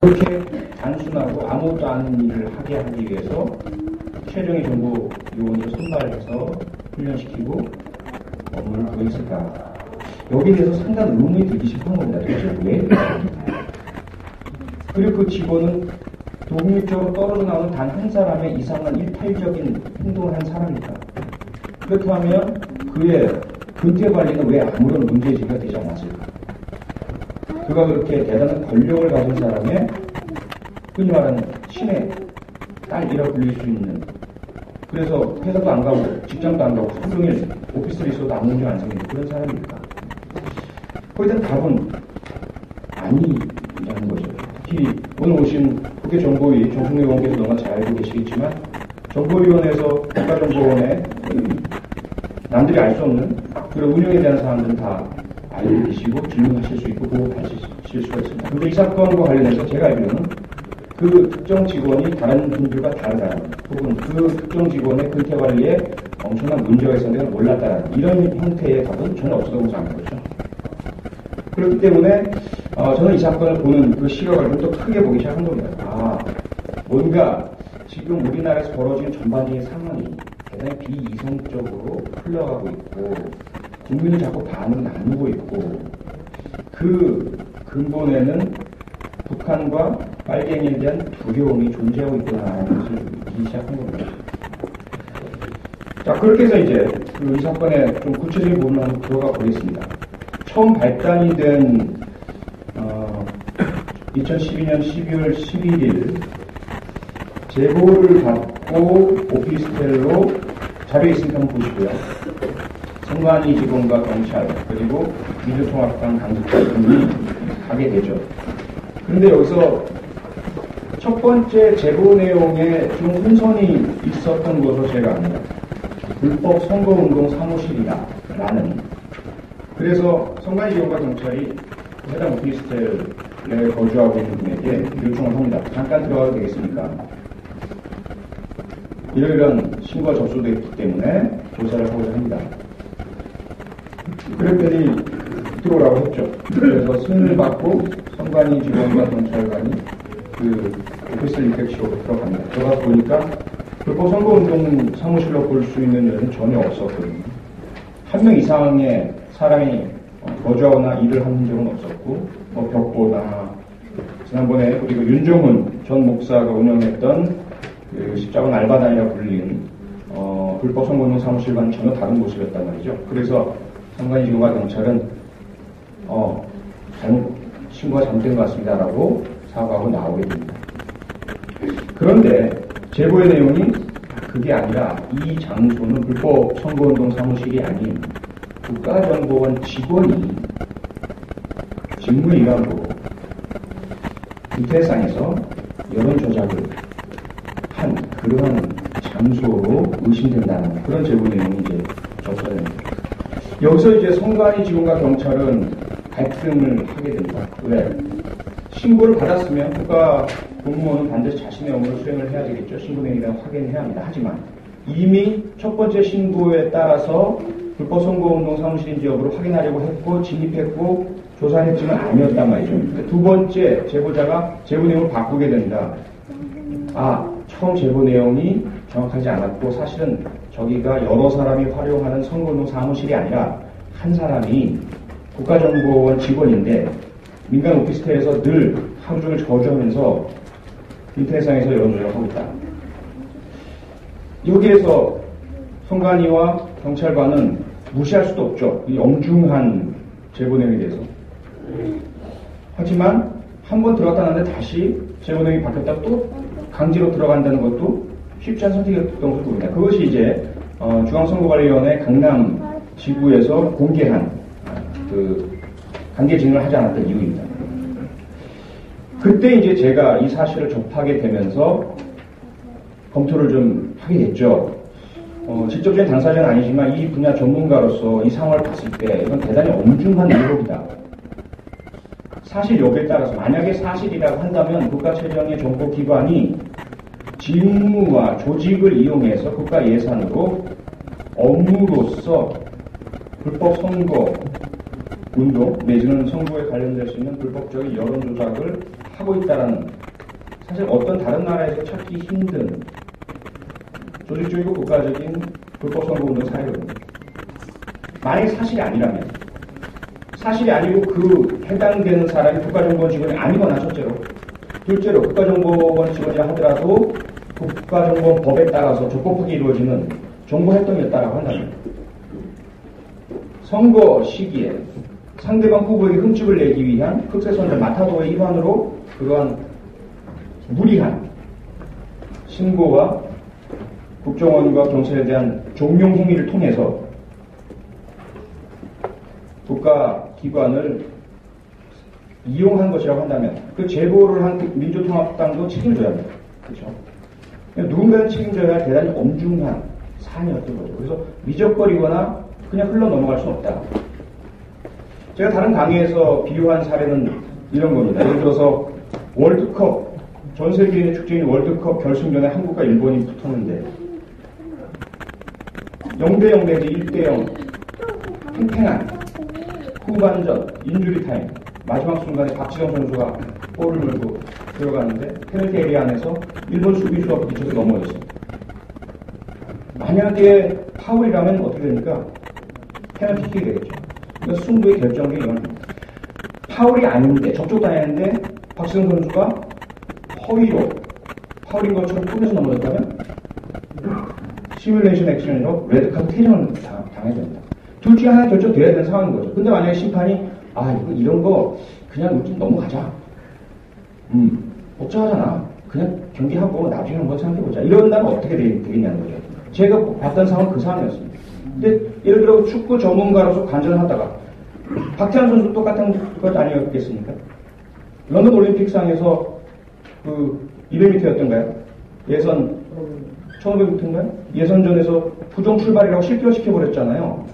그렇게 단순하고 아무것도 아닌 일을 하게 하기 위해서 최정예 정보 요원을 선발해서 훈련시키고 업무를 구했을까? 여기에 대해서 상당한 의문이 들기 시작한 겁니다. 도대체 왜? 그리고 그 직원은 독립적으로 떨어져 나오는 단 한 사람의 이상한 일탈적인 행동을 한 사람입니까? 그렇다면 그의 근태 관리는 왜 아무런 문제제기가 되지 않았을까? 그가 그렇게 대단한 권력을 가진 사람의 흔히 말하는 신의 딸이라고 불릴 수 있는, 그래서 회사도 안 가고 직장도 안 가고 하루 종일 오피스에 있어도 아무 문제 안 생기는 그런 사람입니까? 거기에 대한 답은 아니라는 거죠. 특히 오늘 오신 국회정보위 정승래 의원께서 너무나 잘 알고 계시겠지만, 정보위원회에서 국가정보원에 남들이 알 수 없는 그런 운영에 대한 사항들은 다 알고 계시고 질문하실 수 있고 보고하실 수가 있습니다. 그런데 이 사건과 관련해서 제가 알기로는 그 특정 직원이 다른 분들과 다르다는, 혹은 그 특정 직원의 근태 관리에 엄청난 문제가 있었는데 몰랐다는 이런 형태의 답은 전혀 없었다고 생각하는 거죠. 그렇기 때문에 저는 이 사건을 보는 그 시각을 좀 더 크게 보기 시작한 겁니다. 뭔가 지금 우리나라에서 벌어지는 전반적인 상황이 대단히 비이성적으로 흘러가고 있고 국민이 자꾸 반을 나누고 있고, 그 근본에는 북한과 빨갱이에 대한 두려움이 존재하고 있구나라는 것을 느끼기 시작한 겁니다. 자, 그렇게 해서 이제 이 사건의 좀 구체적인 부분을 한번 들어가 보겠습니다. 처음 발단이 된 2012년 12월 11일 제보를 받고 오피스텔로 자료에 있으니까 한번 보시고요. 선관위 직원과 경찰 그리고 민주통합당 당직자 등이 가게 되죠. 그런데 여기서 첫 번째 제보 내용에 좀 혼선이 있었던 것으로 제가 압니다. 불법 선거운동 사무실이다라는. 그래서 선관위 직원과 경찰이 해당 오피스텔에 거주하고 있는 분에게 요청을 합니다. 잠깐 들어가도 되겠습니까? 이런 신고가 접수되어 있기 때문에 조사를 하고자 합니다. 그랬더니 들어오라고 했죠. 그래서 승인을 받고 선관위 직원과 경찰관이 그 오피스텔 입택실로 들어갑니다. 들어가 보니까 불법 선거운동 사무실로 볼 수 있는 여는 전혀 없었거든요. 한 명 이상의 사람이 거주하거나 일을 한 적은 없었고, 벽보나 지난번에 우리가 윤종훈 전 목사가 운영했던 그 십자군 알바단이라고 불리는 불법 선거운동 사무실과는 전혀 다른 모습이었단 말이죠. 그래서 선관위 직원과 경찰은 신고가 잘못된 것 같습니다라고 사과하고 나오게 됩니다. 그런데 제보의 내용이 그게 아니라 이 장소는 불법 선거운동 사무실이 아닌 국가정보원 직원이 직무이감으로 인터넷상에서 여론 조작을 한 그러한 장소로 의심된다는 그런 제보 내용이 이제 접수가 됩니다. 여기서 이제 선관위 직원과 경찰은 갈등을 하게 됩니다. 왜? 신고를 받았으면 국가 공무원은 반드시 자신의 업무를 수행을 해야 되겠죠. 신고 내용에 대한 확인을 해야 합니다. 하지만 이미 첫 번째 신고에 따라서 불법 선거운동 사무실인지 여부를 확인하려고 했고 진입했고 조사했지만 아니었단 말이죠. 두 번째 제보자가 제보 내용을 바꾸게 된다. 처음 제보 내용이 정확하지 않았고 사실은 저기가 여러 사람이 활용하는 선거운동 사무실이 아니라 한 사람이 국가정보원 직원인데 민간 오피스텔에서 늘 하루 종일 거주하면서 인터넷상에서 여론 조작을 하고 있다. 여기에서 선관위와 경찰관은 무시할 수도 없죠. 이 엄중한 제보 내용에 대해서. 하지만 한 번 들어갔다 나는데 다시 제보 내용이 바뀌었다 또 강제로 들어간다는 것도 쉽지 않은 선택이었던 것으로 보입니다. 그것이 이제 중앙선거관리위원회 강남 지구에서 공개한 그 강제 징을 하지 않았던 이유입니다. 그때 이제 제가 이 사실을 접하게 되면서 검토를 좀 하게 됐죠. 직접적인 당사자는 아니지만 이 분야 전문가로서 이 상황을 봤을 때 이건 대단히 엄중한 위법이다. 사실 여부에 따라서 만약에 사실이라고 한다면 국가체정의 정보기관이 직무와 조직을 이용해서 국가 예산으로 업무로서 불법 선거 운동 내지는 선거에 관련될 수 있는 불법적인 여론 조작을 하고 있다라는 사실 어떤 다른 나라에서 찾기 힘든 조직적이고 국가적인 불법 선거운동 사례거든요. 만약에 사실이 아니라면 사실이 아니고 그 해당되는 사람이 국가정보원 직원이 아니거나 첫째로 둘째로 국가정보원 직원이라 하더라도 국가정보원법에 따라서 적법하게 이루어지는 정보활동이었다라고 한다면 선거 시기에 상대방 후보에게 흠집을 내기 위한 흑색선전 마타도의 일환으로 그러한 무리한 신고와 국정원과 경찰에 대한 종용 행위를 통해서 국가기관을 이용한 것이라고 한다면 그 제보를 한 민주통합당도 책임져야 합니다. 그렇죠? 누군가는 책임져야 할 대단히 엄중한 사안이었던 거죠. 그래서 미적거리거나 그냥 흘러 넘어갈 수는 없다. 제가 다른 강의에서 비유한 사례는 이런 겁니다. 예를 들어서 월드컵, 전 세계인의 축제인 월드컵 결승전에 한국과 일본이 붙었는데 0대0 내지 1대0 팽팽한 후반전 인주리 타임 마지막 순간에 박지성 선수가 볼을 물고 들어가는데 페널티 에리아 안에서 일본 수비수가 부딪혀서 넘어졌어요. 만약에 파울이라면 어떻게 됩니까? 페널티킥이 되겠죠. 그러니까 승부의 결정이 이건 파울이 아닌데 접촉당했는데 박지성 선수가 허위로 파울인 것처럼 꾸며서 넘어졌다면 시뮬레이션 액션으로 레드카드 퇴장을 당해야 됩니다. 둘 중에 하나 결정돼야 되는 상황인 거죠. 근데 만약에 심판이 이런 거 그냥 좀 넘어가자. 복잡하잖아. 그냥 경기하고 나중에 한번 생각해보자. 이런다면 어떻게 되겠냐는 거죠. 제가 봤던 상황은 그 상황이었습니다. 근데 예를 들어 축구 전문가로서 관전을 하다가 박태환 선수 똑같은 것 아니었겠습니까? 런던 올림픽상에서 그 200m였던가요? 예선 1500m인가요? 예선전에서 부정 출발이라고 실격시켜버렸잖아요.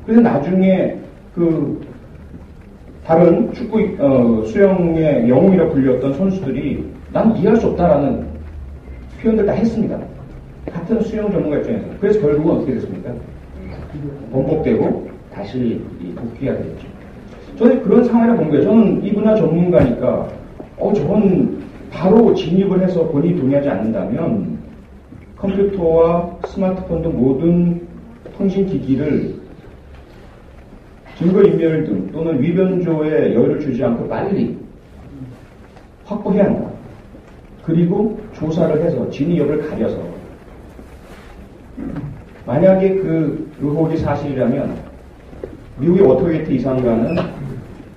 그래서 나중에 그 다른 축구 수영의 영웅이라고 불렸던 선수들이 난 이해할 수 없다라는 표현들 다 했습니다. 같은 수영 전문가 입장에서. 그래서 결국은 어떻게 됐습니까? 번복되고 다시 복귀가 되겠죠. 저는 그런 상황을 본 거예요. 저는 이 분야 전문가니까 저건 바로 진입을 해서 본인이 동의하지 않는다면 컴퓨터와 스마트폰 등 모든 통신기기를 증거인멸 등 또는 위변조에 여유를 주지 않고 빨리 확보해야 한다. 그리고 조사를 해서 진위 여부를 가려서 만약에 그 의혹이 사실이라면 미국의 워터게이트 이상과는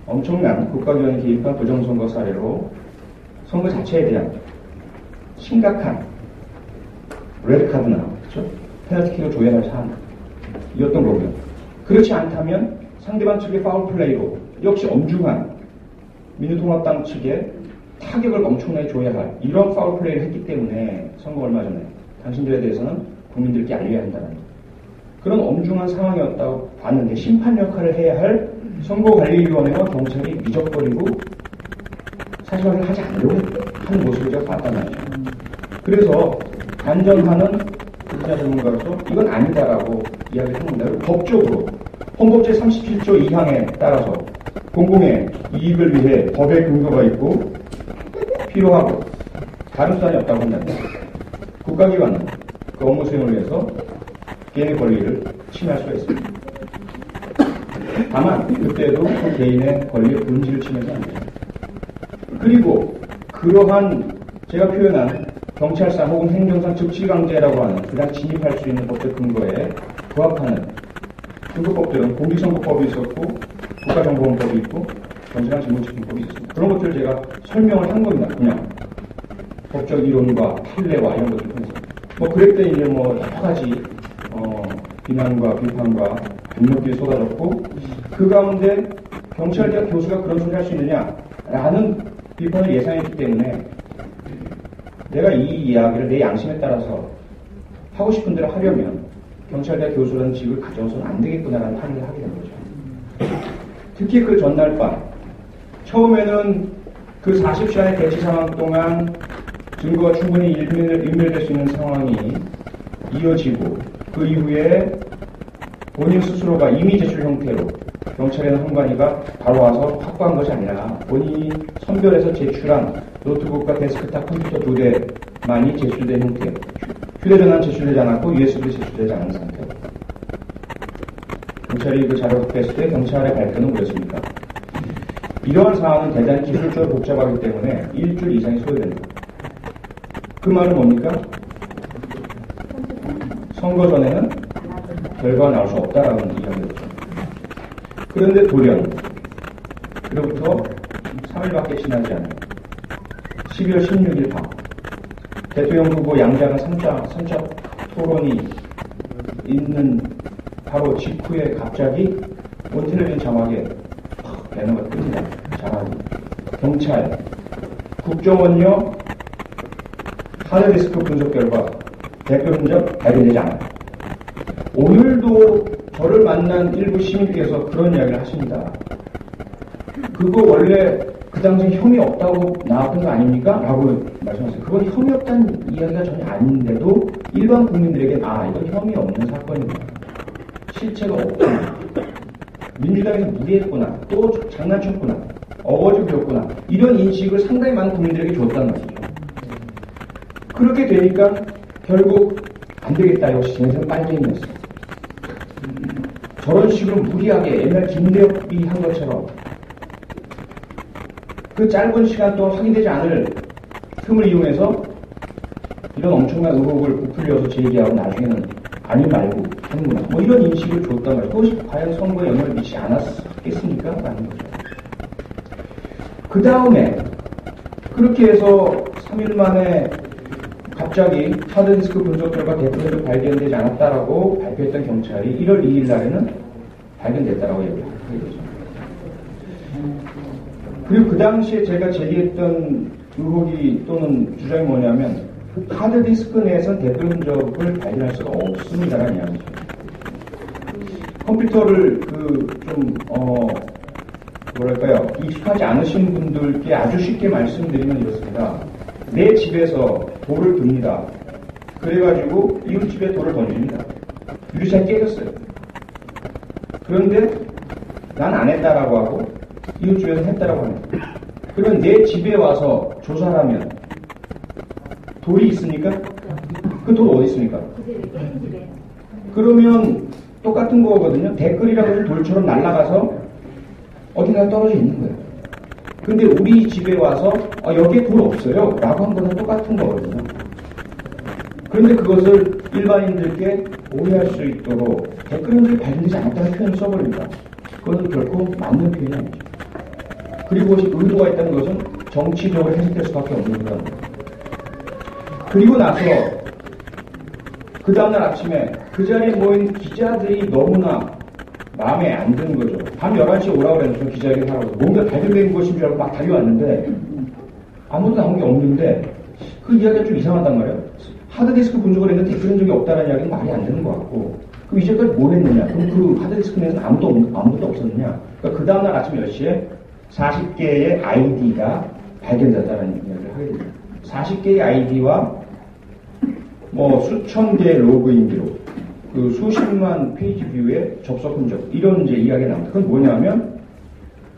엄청난 국가기관이 개입한 부정선거 사례로 선거 자체에 대한 심각한 레드카드나 그렇죠? 페널티킥을 줘야 할 사안이었던 거고요. 그렇지 않다면 상대방 측의 파울플레이로 역시 엄중한 민주통합당 측에 타격을 엄청나게 줘야 할 이런 파울플레이를 했기 때문에 선거 얼마 전에 당신들에 대해서는 국민들께 알려야 한다는 그런 엄중한 상황이었다고 봤는데 심판 역할을 해야 할 선거관리위원회와 경찰이 미적거리고 사실 확인을 하지 않으려고 하는 모습을 제가 봤단 말이죠. 그래서 반전하는 분야 전문가로서 이건 아니다라고 이야기를 했는데 법적으로 헌법 제37조 2항에 따라서 공공의 이익을 위해 법의 근거가 있고 필요하고 다른 수단이 없다고 한다면 국가기관은 그 업무 수행을 위해서 개인의 권리를 침해할 수가 있습니다. 다만 그때도 그 개인의 권리의 본질을 침해하지 않습니다. 그리고 그러한 제가 표현한 경찰상 혹은 행정상 즉시강제라고 하는 그냥 진입할 수 있는 법적 근거에 부합하는 선거법들은 공직선거법이 있었고 국가정보원법이 있고 전시랑 직무집행법이 있었습니다. 그런 것들을 제가 설명을 한 겁니다. 그냥 법적 이론과 판례와 이런 것들 통해서 그랬더니 이제 여러 가지 비난과 비판과 분노들이 쏟아졌고 그 가운데 경찰대학 교수가 그런 소리 할 수 있느냐라는 비판을 예상했기 때문에 내가 이 이야기를 내 양심에 따라서 하고 싶은 대로 하려면 경찰대학 교수라는 직을 가져서는 안 되겠구나라는 판단을 하게 된 거죠. 특히 그 전날 밤 처음에는 그 40시간의 대치 상황 동안 증거가 충분히 인멸될 수 있는 상황이 이어지고 그 이후에 본인 스스로가 이미 제출 형태로 경찰에는 홍관이가 바로 와서 확보한 것이 아니라 본인이 선별해서 제출한 노트북과 데스크탑 컴퓨터 2대만이 제출된 형태. 휴대전화는 제출되지 않았고 USB도 제출되지 않은 상태. 경찰이 그 자료를 확보했을 때 경찰의 발표는 뭐였습니까? 이러한 사안은 대단히 기술적으로 복잡하기 때문에 일주일 이상이 소요된다. 그 말은 뭡니까? 선거 전에는 결과가 나올 수 없다라는 이야기였죠. 그런데 돌연 그로부터 3일밖에 지나지 않은 12월 16일 밤 대통령 후보 양자간 3차 토론이 있는 바로 직후에 갑자기 온텔레비전 자막에 배너가 뜹니다. 자막이 경찰 국정원요 하드디스크 분석 결과 댓글 흔적 발견되지 않아요. 오늘도 저를 만난 일부 시민께서 그런 이야기를 하십니다. 그거 원래 그 당시 혐의 없다고 나왔던 거 아닙니까? 라고 말씀하세요. 그건 혐의 없다는 이야기가 전혀 아닌데도 일반 국민들에게 이건 혐의 없는 사건이구나. 실체가 없구나. 민주당에서 무리했구나. 또 장난쳤구나. 어거지 부렸구나. 이런 인식을 상당히 많은 국민들에게 줬다는 말이죠. 그렇게 되니까 결국 안 되겠다. 역시 진행은 빨갱이였어요. 저런 식으로 무리하게 옛날 김대엽이 한 것처럼 그 짧은 시간 동안 확인되지 않을 틈을 이용해서 이런 엄청난 의혹을 부풀려서 제기하고 나중에는 아니 말고 하는구나. 뭐 이런 인식을 줬단 말이에요. 그것이 과연 선거에 영향을 미치지 않았겠습니까? 라는 거죠. 그 다음에 그렇게 해서 3일 만에 갑자기 하드디스크 분석 결과 댓글도 발견되지 않았다라고 발표했던 경찰이 1월 2일 날에는 발견됐다라고 얘기하게 되죠. 그리고 그 당시에 제가 제기했던 의혹이 또는 주장이 뭐냐면 하드디스크 내에서는 댓글 흔적을 발견할 수가 없습니다라는 이야기죠. 컴퓨터를 뭐랄까요, 익숙하지 않으신 분들께 아주 쉽게 말씀드리면 이렇습니다. 내 집에서 돌을 듭니다. 그래가지고 이웃집에 돌을 던집니다. 유리창이 깨졌어요. 그런데 난 안 했다라고 하고 이웃집에서 했다라고 합니다. 그러면 내 집에 와서 조사를 하면 돌이 있습니까? 그 돌 어디 있습니까? 그러면 똑같은 거거든요. 댓글이라고 해서 돌처럼 날아가서 어딘가 떨어져 있는 거예요. 근데 우리 집에 와서 여기에 돌 없어요 라고 한 거는 똑같은 거거든요. 그런데 그것을 일반인들께 오해할 수 있도록 댓글이 발견되지 않았다는 표현을 써버립니다. 그것은 결코 맞는 표현이 아니죠. 그리고 그것이 의도가 있다는 것은 정치적으로 해석될 수밖에 없는 거랍니다. 그리고 나서 그 다음날 아침에 그 자리에 모인 기자들이 너무나 마음에 안 드는 거죠. 밤 11시에 오라고 그랬는데 기자에게 하라고 뭔가 발견된 것인 줄 알고 막 달려왔는데 아무도 나온 게 없는데 그 이야기가 좀 이상하단 말이에요. 하드디스크 분석을 했는데 댓글 흔적이 없다는 이야기는 말이 안 되는 것 같고 그럼 이제까지 뭘 했느냐? 그럼 그 하드디스크 내에서는 아무것도 없었느냐? 그러니까 그 다음날 아침 10시에 40개의 아이디가 발견됐다는 이야기를 하게 됩니다. 40개의 아이디와 뭐 수천 개의 로그인 기록, 그 수십만 페이지 뷰의 접속 흔적, 이런 이제 이야기가 나옵니다. 그건 뭐냐면,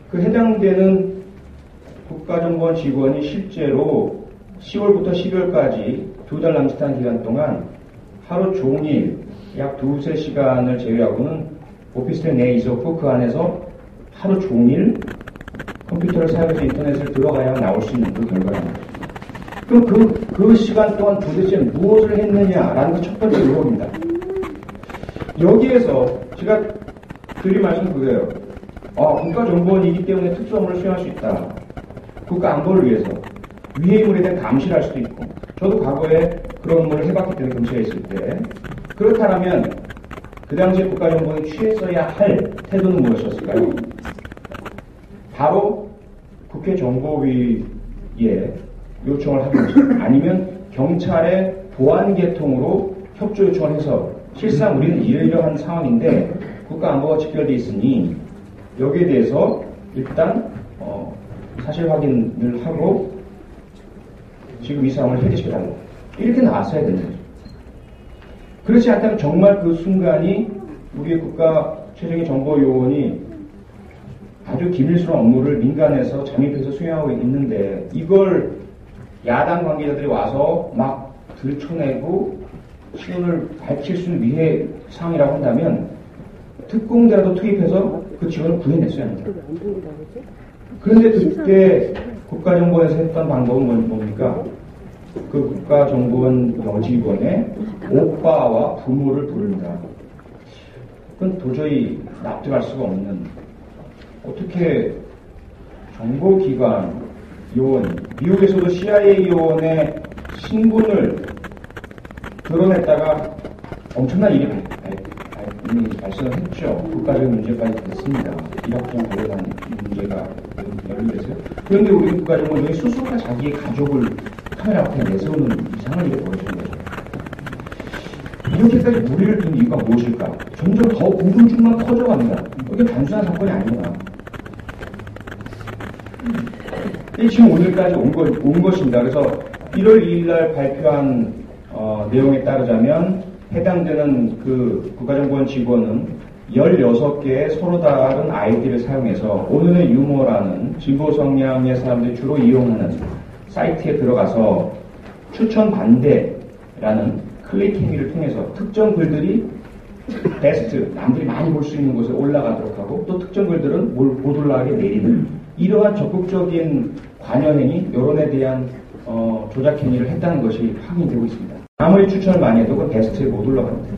그 해당되는 국가정보원 직원이 실제로 10월부터 12월까지 2달 남짓한 기간 동안 하루 종일 약 2-3시간을 제외하고는 오피스텔 내에 있었고 그 안에서 하루 종일 컴퓨터를 사용해서 인터넷을 들어가야 나올 수 있는 그 결과입니다. 그럼 그 시간 동안 도대체 무엇을 했느냐라는 게 첫 번째 의혹입니다. 여기에서 제가 드릴 말씀은 그거예요. 국가정보원이기 때문에 특수업무를 수행할 수 있다. 국가 안보를 위해서 위의 인물에 대한 감시를 할 수도 있고 저도 과거에 그런 업무를 해봤기 때문에 경찰에 있을 때 그렇다면 그 당시에 국가정보원이 취했어야 할 태도는 무엇이었을까요? 바로 국회 정보위에 요청을 하는 것입니다. 아니면 경찰의 보안 계통으로 협조 요청을 해서 실상 우리는 이러이러한 상황인데 국가안보가 직결되어 있으니 여기에 대해서 일단 사실 확인을 하고 지금 이 상황을 해결시켜달라. 이렇게 나왔어야 되는 거죠. 그렇지 않다면 정말 그 순간이 우리의 국가 최종의 정보요원이 아주 기밀스러운 업무를 민간에서 잠입해서 수행하고 있는데 이걸 야당 관계자들이 와서 막 들춰내고 신원을 밝힐 수 있는 위해 사항이라고 한다면 특공대라도 투입해서 그 직원을 구해냈어야 합니다. 그런데 그때 국가정보원에서 했던 방법은 뭡니까? 그 국가정보원 여직원의 오빠와 부모를 부른다. 그건 도저히 납득할 수가 없는, 어떻게 정보기관 요원, 미국에서도 CIA 요원의 신분을 드러냈다가 엄청난 일이 발생을 했죠. 국가적인 문제까지 됐습니다. 이락전 관련한 문제가 연루돼서요. 그런데 우리 국가정보원이 스스로가 자기의 가족을 카메라 앞에 내세우는 이상한 일이 벌어진 거죠. 이렇게까지 무리를 둔 이유가 무엇일까? 점점 더 궁금증만 커져갑니다. 이게 단순한 사건이 아니구나. 지금 오늘까지 온 것입니다. 그래서 1월 2일 날 발표한 내용에 따르자면 해당되는 그 국가정보원 직원은 16개의 서로 다른 아이디를 사용해서 오늘의 유머라는 진보 성향의 사람들이 주로 이용하는 사이트에 들어가서 추천 반대라는 클릭 행위를 통해서 특정 글들이 베스트, 남들이 많이 볼 수 있는 곳에 올라가도록 하고 또 특정 글들은 못 올라가게 내리는 이러한 적극적인 관여행위, 여론에 대한 조작 행위를 했다는 것이 확인되고 있습니다. 아무리 추천을 많이 해도 그 베스트에 못 올라갑니다.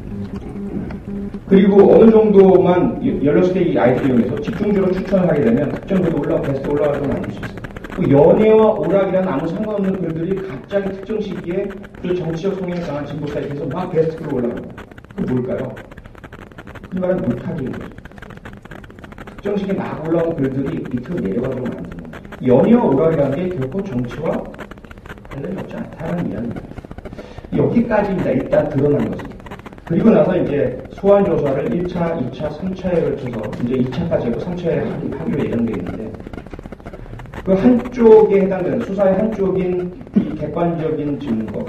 그리고 어느 정도만 16개의 아이디를 이용해서 집중적으로 추천을 하게 되면 특정 글이 베스트에 올라가도록 만들 수 있어요. 그 연애와 오락이라는 아무 상관없는 글들이 갑자기 특정 시기에 그 정치적 성향이 강한 진보 사이트에서 막 베스트로 올라갑니다. 그게 뭘까요? 그 말은 물타기인 거죠. 특정 시기에 막 올라온 글들이 밑으로 내려가도록 만드는 거죠. 연애와 오락이라는 게 결코 정치와 관련이 없지 않다는 이야기입니다. 여기까지입니다. 일단 드러난 것은. 그리고 나서 이제 소환 조사를 1차, 2차, 3차에 걸쳐서 이제 2차까지 하고 3차에 하기로 예정되어 있는데 그 한쪽에 해당되는 수사의 한쪽인 이 객관적인 증거,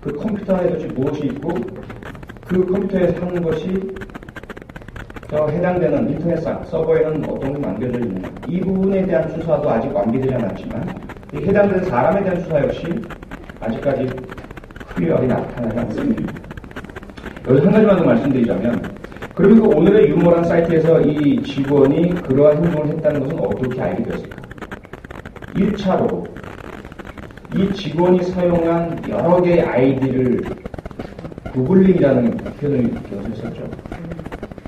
그 컴퓨터에 도대체 무엇이 있고 그 컴퓨터에서 하는 것이 저 해당되는 인터넷상 서버에는 어떤 게 남겨져 있느냐, 이 부분에 대한 수사도 아직 완비되지 않았지만 해당되는 사람에 대한 수사 역시 아직까지 클리어하게 나타나지 않습니다. 여기서 한 가지만 더 말씀드리자면, 그리고 그 오늘의 유머란 사이트에서 이 직원이 그러한 행동을 했다는 것은 어떻게 알게 되었을까? 1차로 이 직원이 사용한 여러 개의 아이디를 구글링이라는 표현을 기억하셨죠?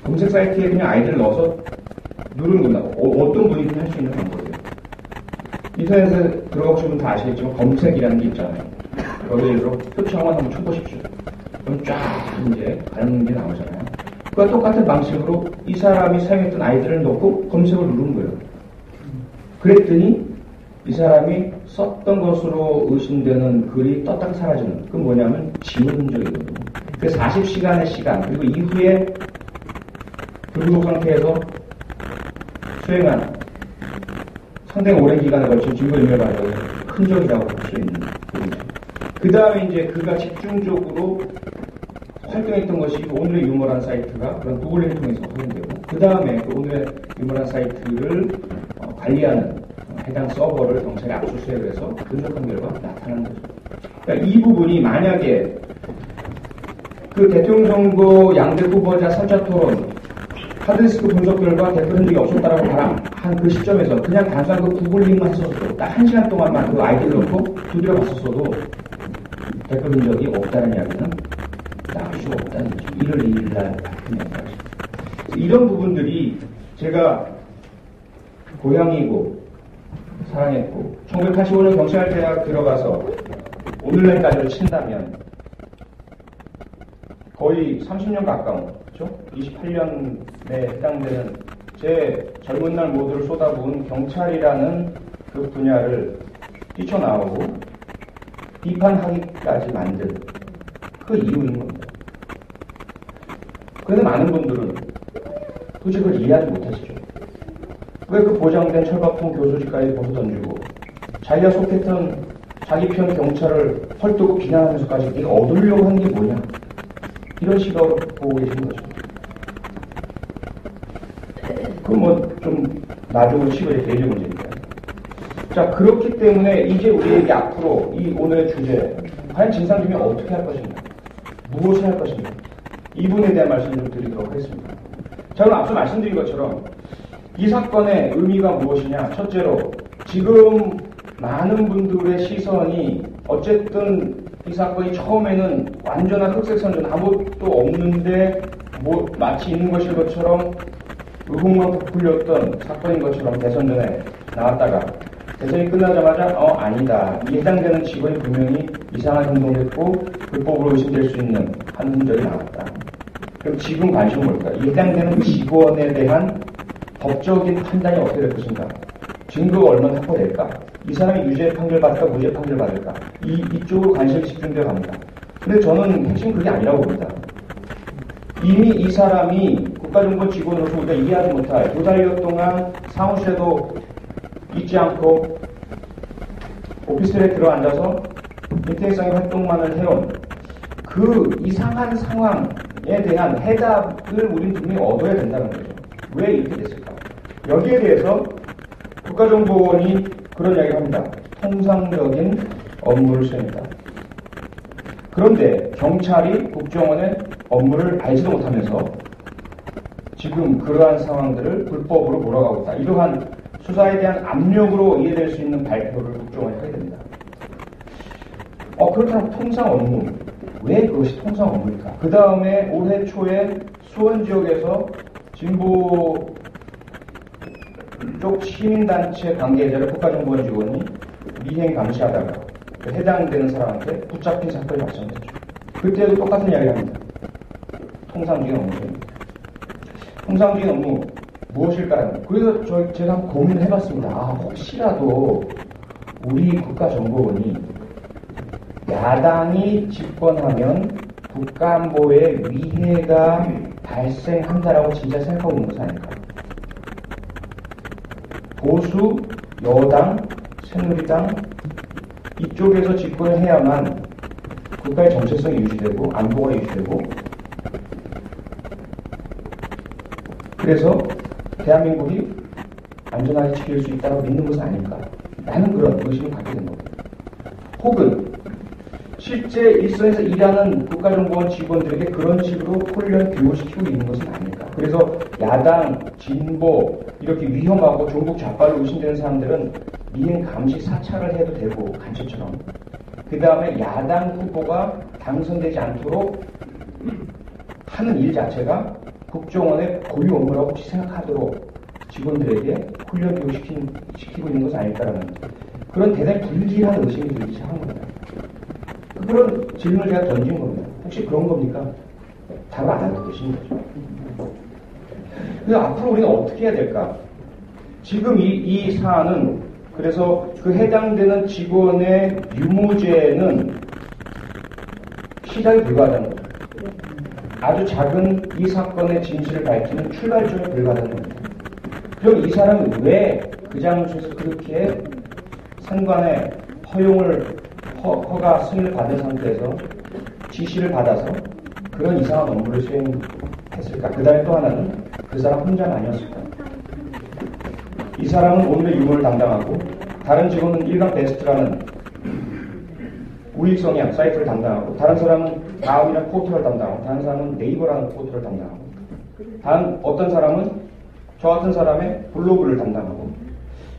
검색 사이트에 그냥 아이디를 넣어서 누르는구나. 어떤 분이든 할 수 있는 방법이에요. 인터넷에 들어가보신 분 다 아시겠지만 검색이라는 게 있잖아요. 여기로 표창원 한번 쳐보십시오. 그럼 쫙 이제 가는 게 나오잖아요. 그와 똑같은 방식으로 이 사람이 사용했던 아이디를 넣고 검색을 누른 거예요. 그랬더니 이 사람이 썼던 것으로 의심되는 글이 떴다가 사라지는, 그건 뭐냐면 지운 적이거든요. 그 40시간의 시간, 그리고 이후에 불구속 상태에서 수행한 상당히 오랜 기간에 걸친 증거인멸 과정의 흔적이라고 볼 수 있는 부분이죠. 그 다음에 이제 그가 집중적으로 활동했던 것이 오늘의 유머란 사이트가 그런 구글링을 통해서 확인되고, 그 다음에 그 오늘의 유머란 사이트를 관리하는 해당 서버를 경찰이 압수수색을 해서 분석한 결과 나타난 거죠. 그러니까 이 부분이 만약에 그 대통령 선거 양대 후보자 3차 토론 하드디스크 분석 결과 대표 흔적이 없었다라고 한 그 시점에서 그냥 단순한 그 구글링만 했었어도 딱 1시간 동안만 그 아이디를 넣고 두드려 봤었어도 대표 흔적이 없다는 이야기는 나올 수가 없다는 거죠. 1월 2일 날 발표된 거죠. 이런 부분들이 제가 고향이고 사랑했고 1985년 경찰대학 들어가서 오늘날까지로 친다면 거의 30년 가까운, 그렇죠? 28년에 해당되는 제 젊은 날 모두를 쏟아부은 경찰이라는 그 분야를 뛰쳐나오고 비판하기까지 만든 그 이유인 겁니다. 그런데 많은 분들은 도대체 그걸 이해하지 못하시죠. 왜 그 보장된 철밥통 교수직까지 벗어 던지고 자기가 속했던 자기 편 경찰을 헐뜯고 비난하면서까지 이거 얻으려고 한 게 뭐냐, 이런 시각으로 보고 계신 거죠. 그건 뭐 좀 놔두고 치고의 개인적 문제입니다. 자, 그렇기 때문에 이제 우리에게 앞으로 이 오늘의 주제, 과연 진상규명 어떻게 할 것인가? 무엇을 할 것인가? 이 부분에 대한 말씀을 좀 드리도록 하겠습니다. 자, 그럼 앞서 말씀드린 것처럼 이 사건의 의미가 무엇이냐? 첫째로, 지금 많은 분들의 시선이 어쨌든 이 사건이 처음에는 완전한 흑색선전 아무것도 없는데 마치 있는 것인 것처럼 의혹만 부풀렸던 사건인 것처럼 대선 전에 나왔다가 대선이 끝나자마자 아니다. 이 해당되는 직원이 분명히 이상한 행동을 했고 불법으로 의심될 수 있는 한 흔적이 나왔다. 그럼 지금 관심은 뭘까? 이 해당되는 직원에 대한 법적인 판단이 어떻게 될 것인가? 증거가 얼마나 확보될까? 이 사람이 유죄 판결 받을까? 무죄 판결 받을까? 이쪽으로 관심이 집중되어 갑니다. 근데 저는 핵심 그게 아니라고 봅니다. 이미 이 사람이 국가정보 직원으로서 우리가 이해하지 못할 2달여 동안 사무실에도 있지 않고 오피스텔에 들어앉아서 인터넷상의 활동만을 해온 그 이상한 상황에 대한 해답을 우린 분명히 얻어야 된다는 거죠. 왜 이렇게 됐을까? 여기에 대해서 국가정보원이 그런 이야기를 합니다. 통상적인 업무를 수행했다. 그런데 경찰이 국정원의 업무를 알지도 못하면서 지금 그러한 상황들을 불법으로 몰아가고 있다. 이러한 수사에 대한 압력으로 이해될 수 있는 발표를 국정원이 하게 됩니다. 그렇다면 통상 업무, 왜 그것이 통상 업무일까? 그 다음에 올해 초에 수원 지역에서 진보 쪽 시민단체 관계자를 국가정보원 직원이 미행 감시하다가 해당되는 사람한테 붙잡힌 사건이 발생했죠. 그때도 똑같은 이야기를 합니다. 통상적인 업무입니다. 통상적인 업무 무엇일까라는. 그래서 제가 한번 고민을 해봤습니다. 혹시라도 우리 국가정보원이 야당이 집권하면 국가안보에 위해가 발생한다라고 진짜 생각하고 있는 것은 아닐까? 보수, 여당, 새누리당 이쪽에서 집권을 해야만 국가의 정체성이 유지되고 안보가 유지되고 그래서 대한민국이 안전하게 지킬 수 있다고 믿는 것은 아닐까? 라는 그런 의심을 갖게 된 겁니다. 혹은 실제 일선에서 일하는 국가정보원 직원들에게 그런 식으로 훈련 교육을 시키고 있는 것은 아닐까? 그래서 야당, 진보 이렇게 위험하고 종북 좌빨로 의심되는 사람들은 미행 감시 사찰을 해도 되고 간첩처럼 그 다음에 야당 후보가 당선되지 않도록 하는 일 자체가 국정원의 고유 업무라고 혹시 생각하도록 직원들에게 훈련 교육시키고 있는 것은 아닐까라는 그런 대단히 불길한 의심이 들기 시작한 겁니다. 그런 질문을 제가 던진 겁니다. 혹시 그런 겁니까? 답을 안 하고 계신 거죠. 그래서 앞으로 우리는 어떻게 해야 될까? 지금 이 사안은 그래서 그 해당되는 직원의 유무죄는 시작에 불과하다는 거죠. 아주 작은 이 사건의 진실을 밝히는 출발점에 불과하다는 겁니다. 그럼 이 사람은 왜 그 장소에서 그렇게 상관의 허가 승인을 받은 상태에서 지시를 받아서 그런 이상한 업무를 수행했을까? 그 다음에 또 하나는 그 사람 혼자는 아니었을까? 이 사람은 오늘의 유무를 담당하고 다른 직원은 일간 베스트라는 우익성향 사이트를 담당하고 다른 사람은 다음이라는 포털을 담당하고 다른 사람은 네이버라는 포털을 담당하고 다른 어떤 사람은 저 같은 사람의 블로그를 담당하고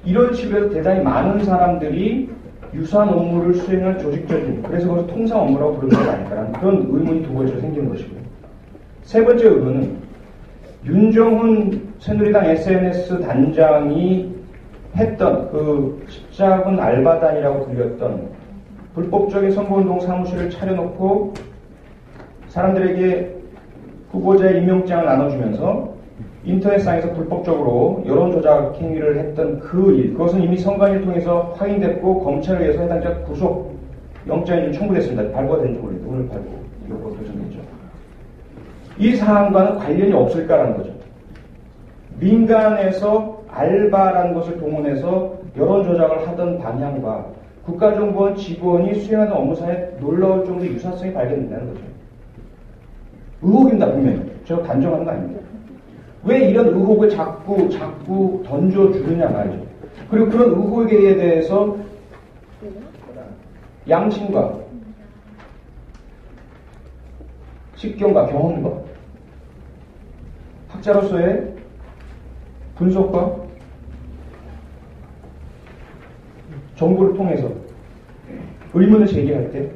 이런 식으로 해서 대단히 많은 사람들이 유사한 업무를 수행할 조직적인 그래서 그것을 통상 업무라고 부르는 게 아닐까라는 그런 의문이 두 번째로 생기는 것이고요. 세 번째 의문은 윤정훈 새누리당 SNS 단장이 했던 그 십자군 알바단이라고 불렸던 불법적인 선거운동 사무실을 차려놓고 사람들에게 후보자의 임명장을 나눠주면서 인터넷상에서 불법적으로 여론조작 행위를 했던 그 일, 그것은 이미 선관위를 통해서 확인됐고 검찰에 의해서 해당자 구속 영장이 청구됐습니다. 발부가 된지 모르겠는데 오늘 발부 이거 결정됐죠. 이 사안과는 관련이 없을까라는 거죠. 민간에서 알바라는 것을 동원해서 여론조작을 하던 방향과 국가정보원 직원이 수행하는 업무사에 놀라울 정도의 유사성이 발견된다는 거죠. 의혹입니다, 분명히. 제가 단정하는 거 아닙니다. 왜 이런 의혹을 자꾸 던져주느냐 말이죠. 그리고 그런 의혹에 대해서 양심과 식견과 경험과 학자로서의 분석과 정보를 통해서 의문을 제기할 때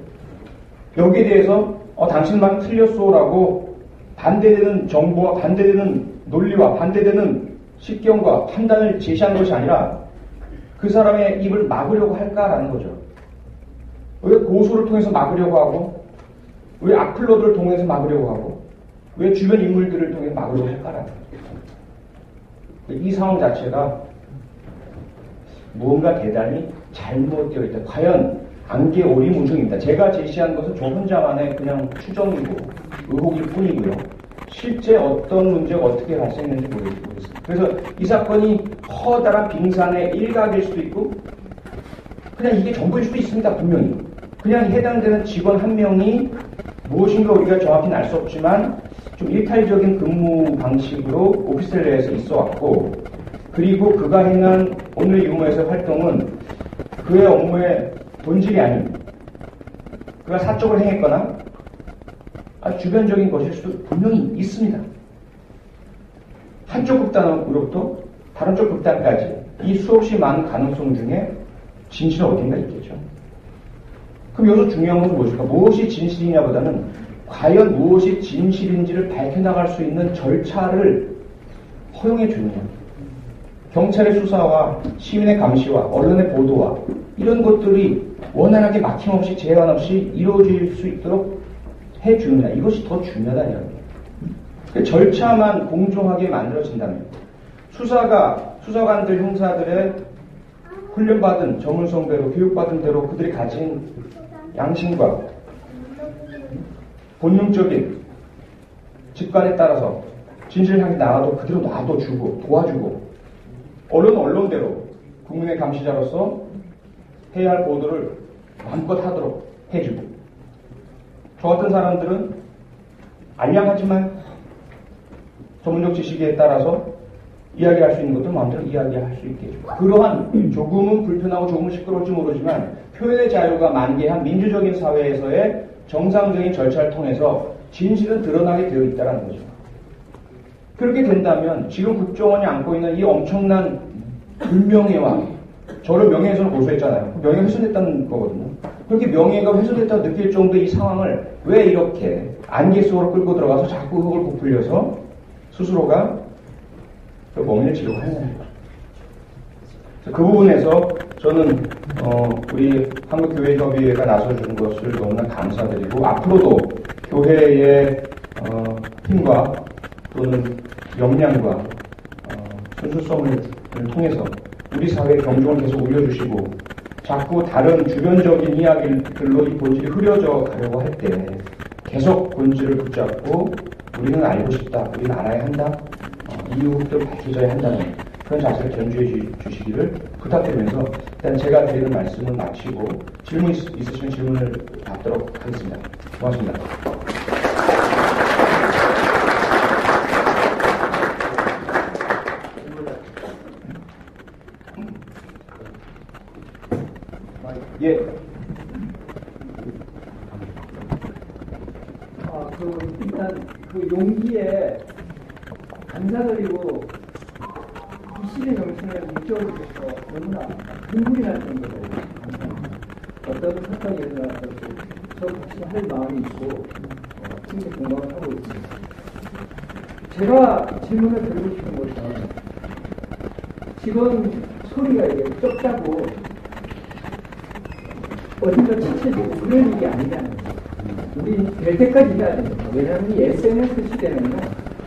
여기에 대해서 당신 말 틀렸소라고 반대되는 정보와 반대되는 논리와 반대되는 식견과 판단을 제시한 것이 아니라 그 사람의 입을 막으려고 할까라는 거죠. 왜 고소를 통해서 막으려고 하고 왜 악플러들을 통해서 막으려고 하고 왜 주변 인물들을 통해서 막으려고 할까라는 거죠. 이 상황 자체가 무언가 대단히 잘못되어 있다. 과연 안개 오리무중입니다. 제가 제시한 것은 저 혼자만의 그냥 추정이고 의혹일 뿐이고요. 실제 어떤 문제가 어떻게 발생했는지 모르겠습니다. 그래서 이 사건이 커다란 빙산의 일각일 수도 있고 그냥 이게 전부일 수도 있습니다. 분명히. 그냥 해당되는 직원 한 명이 무엇인가 우리가 정확히는 알 수 없지만 좀 일탈적인 근무 방식으로 오피스텔 내에서 있어 왔고 그리고 그가 행한 오늘 유무에서 활동은 그의 업무의 본질이 아닌 그가 사적으로 행했거나 아주 주변적인 것일 수도 분명히 있습니다. 한쪽 극단으로부터 다른 쪽 극단까지 이 수없이 많은 가능성 중에 진실은 어딘가 있겠죠. 그럼 여기서 중요한 것은 무엇일까? 무엇이 진실이냐보다는 과연 무엇이 진실인지를 밝혀나갈 수 있는 절차를 허용해 주느냐. 경찰의 수사와 시민의 감시와 언론의 보도와 이런 것들이 원활하게 막힘없이 제한 없이 이루어질 수 있도록 해주느냐. 이것이 더 중요하다는 이야기예요. 절차만 공정하게 만들어진다면 수사관들, 형사들의 훈련받은 전문성대로 교육받은 대로 그들이 가진 양심과 본능적인 직관에 따라서 진실을 향해 나가도 그대로 놔둬주고 도와주고 언론대로 국민의 감시자로서 해야 할 보도를 마음껏 하도록 해주고 저 같은 사람들은 알량하지만 전문적 지식에 따라서 이야기할 수 있는 것도 마음대로 이야기할 수 있게 해주고 그러한 조금은 불편하고 조금은 시끄러울지 모르지만 표현의 자유가 만개한 민주적인 사회에서의 정상적인 절차를 통해서 진실은 드러나게 되어 있다는 거죠. 그렇게 된다면 지금 국정원이 안고 있는 이 엄청난 불명예와 저를 명예훼손을 고소했잖아요. 명예가 훼손됐다는 거거든요. 그렇게 명예가 훼손됐다고 느낄 정도의 이 상황을 왜 이렇게 안개 속으로 끌고 들어가서 자꾸 흙을 부풀려서 스스로가 그 멍해를 치려고 하느냐. 그 부분에서 저는 우리 한국교회협의회가 나서준 것을 너무나 감사드리고 앞으로도 교회의 힘과 또는 역량과 순수성을 통해서 우리 사회의 경종을 계속 울려주시고 자꾸 다른 주변적인 이야기들로 이 본질이 흐려져 가려고 할 때 계속 본질을 붙잡고 우리는 알고 싶다, 우리는 알아야 한다, 이유들을 밝혀져야 한다는 그런 자세를 견주해 주시기를 부탁드리면서 일단 제가 드리는 말씀을 마치고 질문 있으시면 질문을 받도록 하겠습니다. 고맙습니다. 예. 일단 그 용기에 감사드리고 이 시대 정신을 묵혀주셔서 너무나 눈물이 날 정도로 어떤 사건이 일어나서도 저 혹시 할 마음이 있고 충분히 공감을 하고 있습니다. 제가 질문을 드리고 싶은 것은 지금 소리가 이게 적다고 어딘가 치쳐지고 그런 일이 아니냐는 거죠. 우리 될 때까지 해야 됩니다. 왜냐하면 이 SNS 시대는요,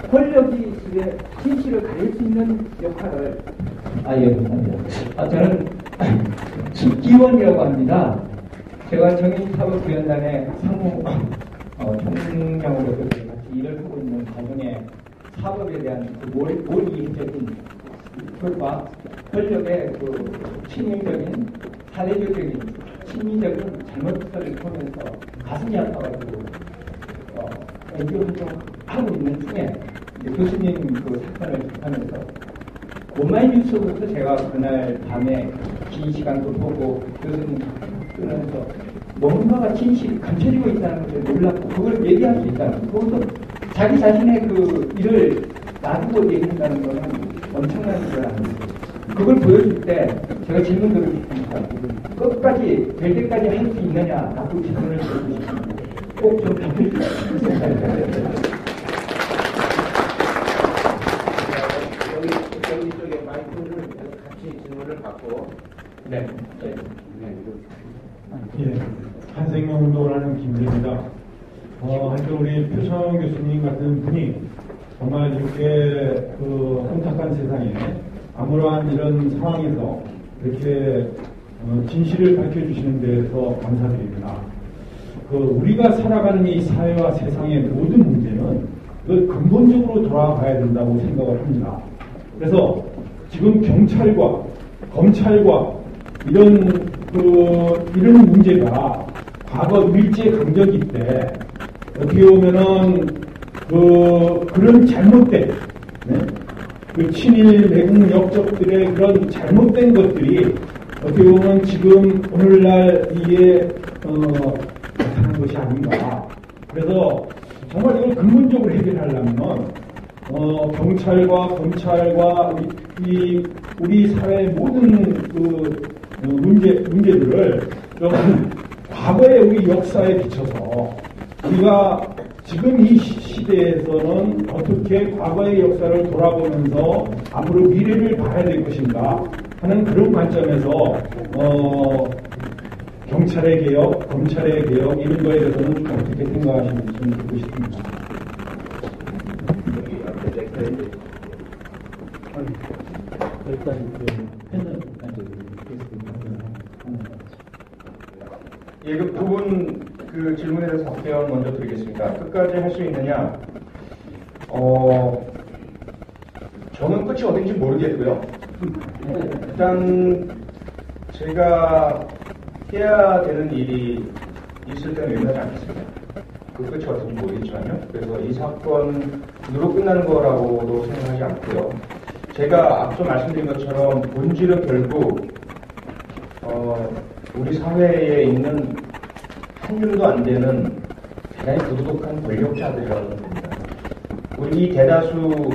권력이 집에 진실을 가릴 수 있는 역할을. 예, 감사합니다. 저는 김기원이라고 합니다. 제가 정의사법구현단의 상무 총령으로 같이 일을 하고 있는 과정에 사법에 대한 그 몰이적인 그것과 권력의 그 친밀적인 사례적인 심리적인 잘못들을 보면서 가슴이 아파가지고 NGO 활동하고 있는 중에 교수님 그 사건을 접하면서 오마이뉴스부터 제가 그날 밤에 긴 시간도 보고 교수님 쓰면서 뭔가가 진실이 감춰지고 있다는 것을 몰랐고 그걸 얘기할 수 있다는 거. 그것도 자기 자신의 그 일을 놔두고 얘기한다는 거는 엄청난 일을 하는 거예요. 그걸 보여줄 때 제가 질문 드리고 싶습니다. 끝까지 될 때까지 할 수 있느냐라고 질문을 드리고 싶습니다. 꼭 좀 답해 주세요. 여기 쪽에 마이크를 같이 질문을 받고. 네. 예, 한생명 운동을 하는 김대입니다. 한때 우리 표창원 교수님 같은 분이 정말 이렇게 그 혼탁한 세상에 아무러한 이런 상황에서 이렇게 진실을 밝혀주시는 데에서 감사드립니다. 그 우리가 살아가는 이 사회와 세상의 모든 문제는 그 근본적으로 돌아가야 된다고 생각을 합니다. 그래서 지금 경찰과 검찰과 이런 문제가 과거 일제 강점기 때 어떻게 보면은 그런 잘못된 그 친일 매국 역적들의 그런 잘못된 것들이 어떻게 보면 지금 오늘날 이게 나타난 것이 아닌가. 그래서 정말 이걸 근본적으로 해결하려면 경찰과 검찰과 우리 사회의 모든 문제들을 좀 과거의 우리 역사에 비춰서 우리가 지금 이 시대에서는 어떻게 과거의 역사를 돌아보면서 앞으로 미래를 봐야 될 것인가 하는 그런 관점에서 경찰의 개혁, 검찰의 개혁 이런 거에 대해서는 좀 어떻게 생각하시는지 좀 듣고 싶습니다. 예, 그 부분 그 질문에 대해서 답변 먼저 드리겠습니다. 끝까지 할 수 있느냐? 저는 끝이 어딘지 모르겠고요. 일단 제가 해야 되는 일이 있을 때는 외면하지 않겠습니다. 그 끝이 어딘지 모르겠지만요. 그래서 이 사건으로 끝나는 거라고도 생각하지 않고요. 제가 앞서 말씀드린 것처럼 본질은 결국 우리 사회에 있는 한 줌도 안 되는 대단히 부도덕한 권력자들이라고 봅니다. 우리 이 대다수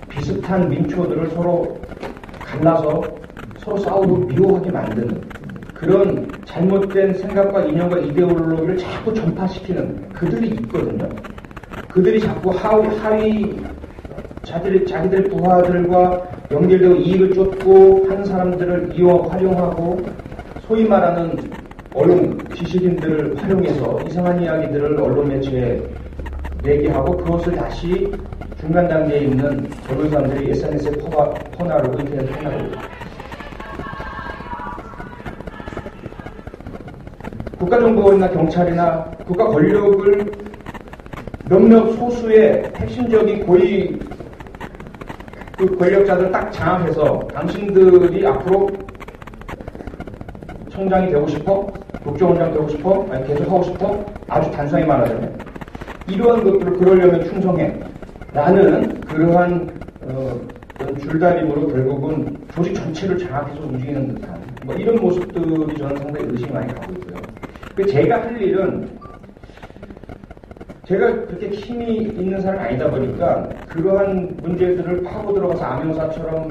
비슷한 민초들을 서로 갈라서 서로 싸우고 미워하게 만드는 그런 잘못된 생각과 이념과 이데올로기를 자꾸 전파시키는 그들이 있거든요. 그들이 자꾸 하위 자기들 부하들과 연결되고 이익을 쫓고 하는 사람들을 활용하고 소위 말하는 언론 지식인들을 활용해서 이상한 이야기들을 언론 매체에 내게 하고 그것을 다시 중간 단계에 있는 젊은 사람들이 SNS에 퍼나르고 인터넷에 퍼나르고 국가정보원이나 경찰이나 국가 권력을 몇몇 소수의 핵심적인 고위 그 권력자들을 딱 장악해서 당신들이 앞으로 청장이 되고 싶어? 국정원장 되고 싶어? 아니 계속 하고 싶어? 아주 단순하게 말하자면 이러한 것들을 그러려면 충성해 라는 그러한 줄다림으로 결국은 조직 전체를 장악해서 움직이는 듯한 뭐 이런 모습들이 저는 상당히 의심이 많이 가고 있고요. 제가 할 일은 제가 그렇게 힘이 있는 사람이 아니다 보니까 그러한 문제들을 파고 들어가서 암용사처럼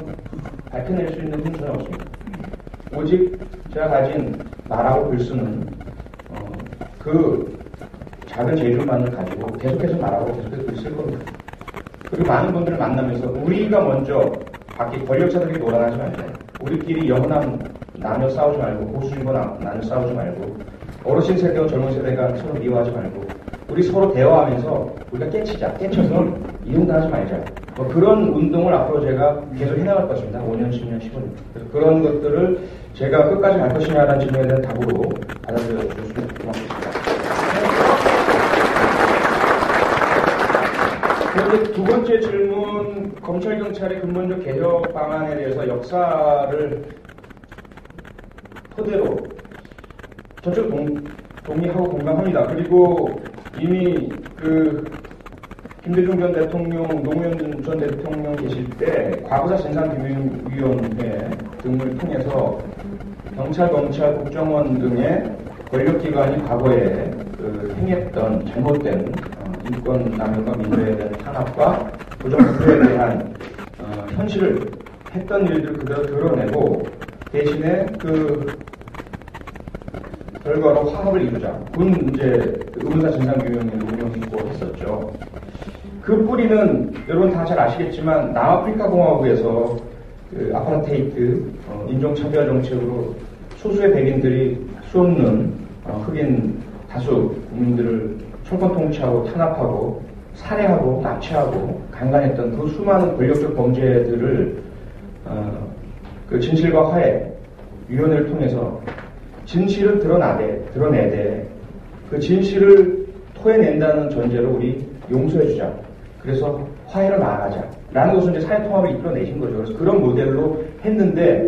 밝혀낼 수 있는 힘은 전혀 없습니다. 오직 제가 가진 말하고 글 쓰는 그 작은 재주만을 가지고 계속해서 말하고 계속해서 글 쓸 겁니다. 그리고 많은 분들을 만나면서 우리가 먼저 밖에 권력자들이 놀아나지 말자. 우리끼리 영남 나눠 싸우지 말고 보수진보 나눠 싸우지 말고 어르신 세대와 젊은 세대가 서로 미워하지 말고 우리 서로 대화하면서 우리가 깨쳐서 이용도 하지 말자. 뭐 그런 운동을 앞으로 제가 계속 해나갈 것입니다. 5년, 10년, 15년. 그래서 그런 것들을 제가 끝까지 갈 것이냐라는 질문에 대한 답으로 받아들여 주시면 고맙겠습니다. 그런데 두 번째 질문, 검찰, 경찰의 근본적 개혁 방안에 대해서 역사를 토대로 전적으로 동의하고 공감합니다. 그리고 이미 그 김대중 전 대통령, 노무현 전 대통령 계실 때 과거사 진상규명위원회 등을 통해서 경찰, 검찰, 국정원 등의 권력기관이 과거에 행했던 잘못된 인권남용과 민주에 대한 탄압과 부정부패에 대한 현실을 했던 일들을 그대로 드러내고 대신에 그 결과로 화합을 이루자. 군 이제 의문사 진상규명위를 운영했고 했었죠. 그 뿌리는 여러분 다 잘 아시겠지만 남아프리카 공화국에서 그 아파르테이트 인종차별 정책으로 소수의 백인들이 수없는 흑인 다수 국민들을 철권 통치하고 탄압하고 살해하고 납치하고 강간했던 그 수많은 권력적 범죄들을 그 진실과 화해 위원회를 통해서 진실을 드러내되 그 진실을 토해낸다는 전제로 우리 용서해주자. 그래서 화해로 나아가자. 라는 것을 이제 사회통합을 이끌어내신 거죠. 그래서 그런 모델로 했는데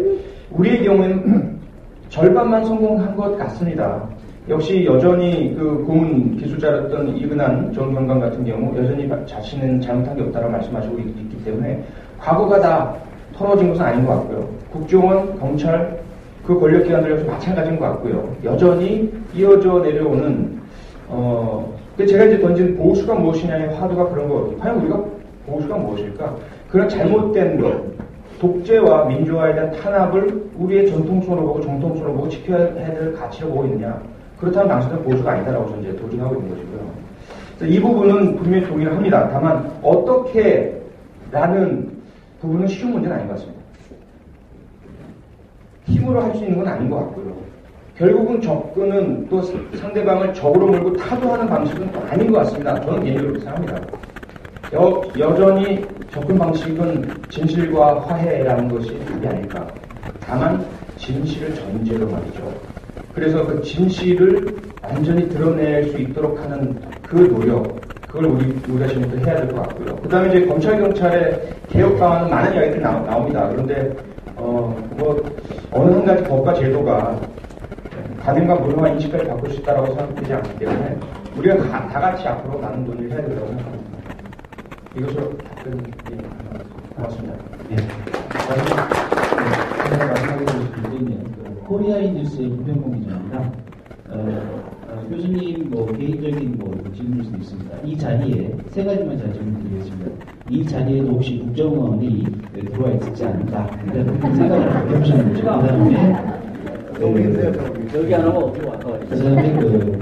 우리의 경우에는 절반만 성공한 것 같습니다. 역시 여전히 그 고문 기술자였던 이근한 전 경감 같은 경우 여전히 자신은 잘못한 게 없다고 말씀하시고 있기 때문에 과거가 다 털어진 것은 아닌 것 같고요. 국정원, 경찰, 그 권력기관들 역시 마찬가지인 것 같고요. 여전히 이어져 내려오는 제가 이제 던진 보수가 무엇이냐의 화두가 그런 거. 과연 우리가 보수가 무엇일까? 그런 잘못된 것, 독재와 민주화에 대한 탄압을 우리의 전통성으로 보고 정통성으로 보고 지켜야 될 가치로 보고 있느냐? 그렇다면 당신은 보수가 아니다라고 저는 이제 도전하고 있는 것이고요. 이 부분은 분명히 동의를 합니다. 다만 어떻게라는 부분은 쉬운 문제는 아닌 것 같습니다. 힘으로 할 수 있는 건 아닌 것 같고요. 결국은 접근은 또 상대방을 적으로 몰고 타도하는 방식은 또 아닌 것 같습니다. 저는 개인적으로 그렇게 생각합니다. 여전히 접근 방식은 진실과 화해라는 것이 답이 아닐까. 다만 진실을 전제로 말이죠. 그래서 그 진실을 완전히 드러낼 수 있도록 하는 그 노력, 그걸 우리가 지금부터 해야 될 것 같고요. 그 다음에 이제 검찰, 경찰의 개혁 방안은 많은 이야기들이 나옵니다. 그런데, 어느 한 가지 법과 제도가 가능과 무능한 인식까지 바꿀 수 있다고 생각되지 않기 때문에 우리가 다 같이 앞으로 많은 논의를 해야 된다고 생각합니다. 이것으로 답변이 고맙습니다. 네. 제가 말씀하고 싶은 코리아인 뉴스의 김병공 기자입니다. 교수님 개인적인 질문일 수도 있습니다. 이 자리에 세 가지만 제가 질문드리겠습니다. 이 자리에도 혹시 국정원이 들어와 있지 않을까? 그런 생각을 해보셨는지. 저기 안 하고 어디로 왔다 그 다음에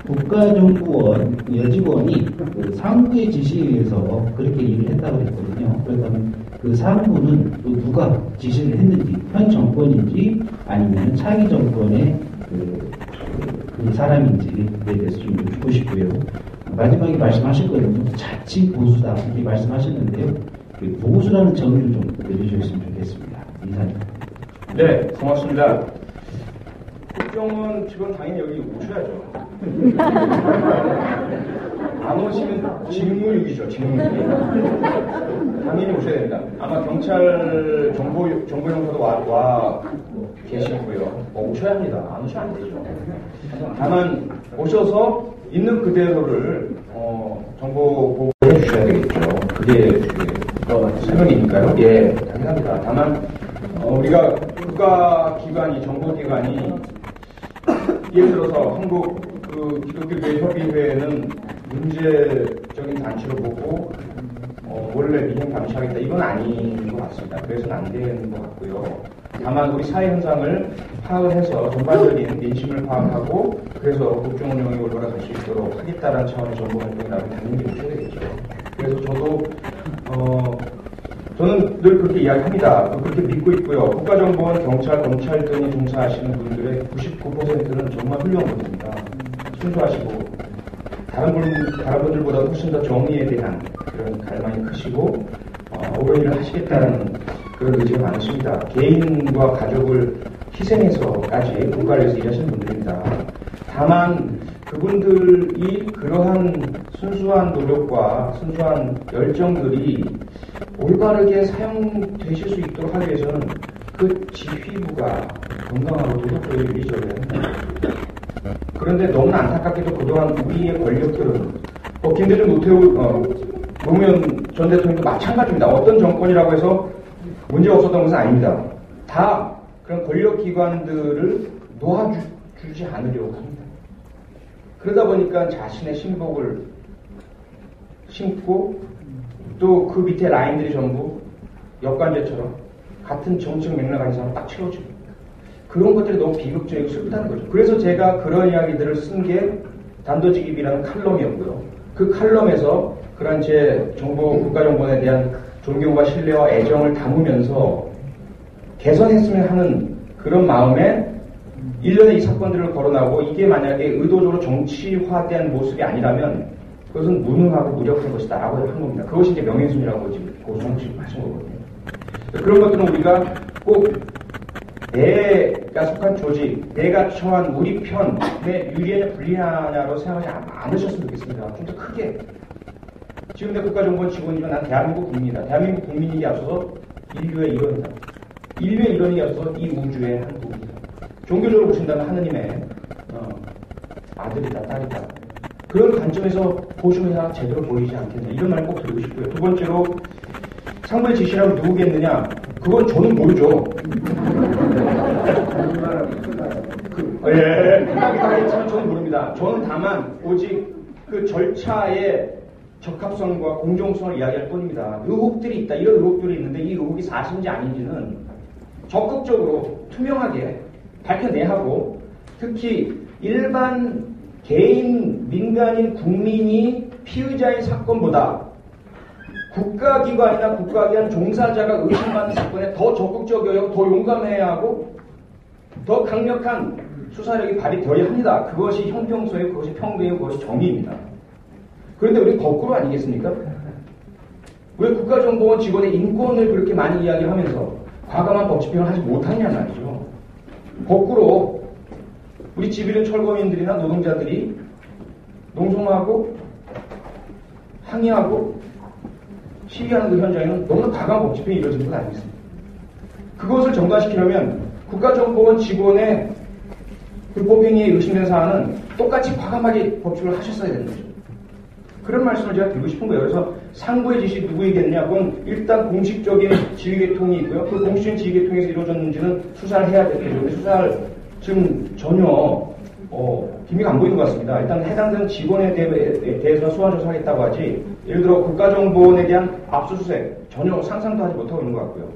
국가정보원 여직원이 상부의 지시에 의해서 그렇게 일을 했다고 했거든요. 그렇다면 그 상부는 또 누가 지시를 했는지, 현 정권인지 아니면 차기 정권의 그 사람인지에 대해서 좀 듣고 싶고요. 마지막에 말씀하셨거든요. 자칫 보수다 이렇게 말씀하셨는데요. 보수라는 정의를 좀 내주셨으면 좋겠습니다. 이사님. 네, 고맙습니다. 국정원 직원 당연히 여기 오셔야죠. 안 오시면 직무유기죠, 직무유기. 당연히 오셔야 됩니다. 아마 경찰 정보용사도 와 계시고요. 오셔야 합니다. 안 오시면 안 되죠. 다만 오셔서 있는 그대로를 정보 보고해 주셔야 되겠죠. 그게 설명이니까요. 예, 당연합니다. 다만 우리가 국가기관이 정보기관이 예를 들어서 한국 기독교교회 협의회는 문제적인 단체로 보고 원래 미행 감시하겠다 이건 아닌 것 같습니다. 그래서는 안 되는 것 같고요. 다만 우리 사회 현상을 파악을 해서 전반적인 민심을 파악하고 그래서 국정 운영이 올바로 갈 수 있도록 하겠다라는 차원의 정보 활동이라면 당연히 오셔야 되겠죠. 그래서 저는 늘 그렇게 이야기합니다. 그렇게 믿고 있고요. 국가정보원, 경찰, 검찰 등이 종사하시는 분들의 99%는 정말 훌륭한 분입니다. 순수하시고 다른 분들보다 훨씬 더 정의에 대한 그런 갈망이 크시고 옳은 일을 하시겠다는 그런 의지가 많으십니다. 개인과 가족을 희생해서까지 국가를 위해서 일하시는 분들입니다. 다만 그분들이 그러한 순수한 노력과 순수한 열정들이 올바르게 사용되실 수 있도록 하기 위해서는 그 지휘부가 건강하고 도덕적인 유리적이어야 합니다. 그런데 너무나 안타깝게도 그동안 우리의 권력들은 김대중 노무현 전 대통령도 마찬가지입니다. 어떤 정권이라고 해서 문제 없었던 것은 아닙니다. 다 그런 권력기관들을 놓아주지 않으려고 합니다. 그러다 보니까 자신의 신복을 심고 또 그 밑에 라인들이 전부 역관제처럼 같은 정책 맥락 안에서 딱 채워줍니다. 그런 것들이 너무 비극적이고 슬프다는 거죠. 그래서 제가 그런 이야기들을 쓴 게 단도직입이라는 칼럼이었고요. 그 칼럼에서 그런 제 정보, 국가정보원에 대한 존경과 신뢰와 애정을 담으면서 개선했으면 하는 그런 마음에 일련의 이 사건들을 거론하고 이게 만약에 의도적으로 정치화된 모습이 아니라면 그것은 무능하고 무력한 것이다 라고 한 겁니다. 그것이 이제 명예훼손이라고 지금 고소하신 거거든요. 그런 것들은 우리가 꼭 내가 속한 조직, 내가 처한 우리 편에 유리하냐 불리하냐로 생각하지 않으셨으면 좋겠습니다. 좀 더 크게. 지금 내 국가정보원 직원이지만 난 대한민국 국민이다. 대한민국 국민이기 앞서서 인류의 일원이다. 인류의 일원이기 앞서서 이 우주의 한 부분이다. 종교적으로 보신다면 하느님의 아들이다, 딸이다. 그런 관점에서 보시면 제대로 보이지 않겠냐. 이런 말 꼭 드리고 싶고요. 두 번째로 상부의 지시라면 누구겠느냐? 그건 저는 모르죠. 생각하겠지만 저는 모릅니다. 저는 다만 오직 그 절차의 적합성과 공정성을 이야기할 뿐입니다. 의혹들이 있다. 이런 의혹들이 있는데 이 의혹이 사실인지 아닌지는 적극적으로 투명하게 밝혀내야 하고 특히 일반 개인, 민간인, 국민이 피의자인 사건보다 국가기관이나 국가기관 종사자가 의심받는 사건에 더 적극적이어야 더 용감해야 하고 더 강력한 수사력이 발휘되어야 합니다. 그것이 형평성이고 그것이 평등이고 그것이 정의입니다. 그런데 우리 거꾸로 아니겠습니까? 왜 국가정보원 직원의 인권을 그렇게 많이 이야기하면서 과감한 법 집행을 하지 못하냐 말이죠. 거꾸로 우리 지비른 철거민들이나 노동자들이 농성하고 항의하고 시위하는 그 현장에는 너무나 과감한 법 집행이 이루어지는 건 아니겠습니까? 그것을 전가시키려면 국가정보원 직원의 불법행위에 의심된 사안은 똑같이 과감하게 법집을 하셨어야 되는 거죠. 그런 말씀을 제가 드리고 싶은 거예요. 그래서 상부의 지시 누구에겠냐? 그건 일단 공식적인 지휘계통이 있고요. 그 공식적인 지휘계통에서 이루어졌는지는 수사를 해야 되겠죠. 근데 수사를 지금 전혀 기미가 안 보이는 것 같습니다. 일단 해당되는 직원에 대해서 소환 조사하겠다고 하지 예를 들어 국가정보원에 대한 압수수색 전혀 상상도 하지 못하고 있는 것 같고요.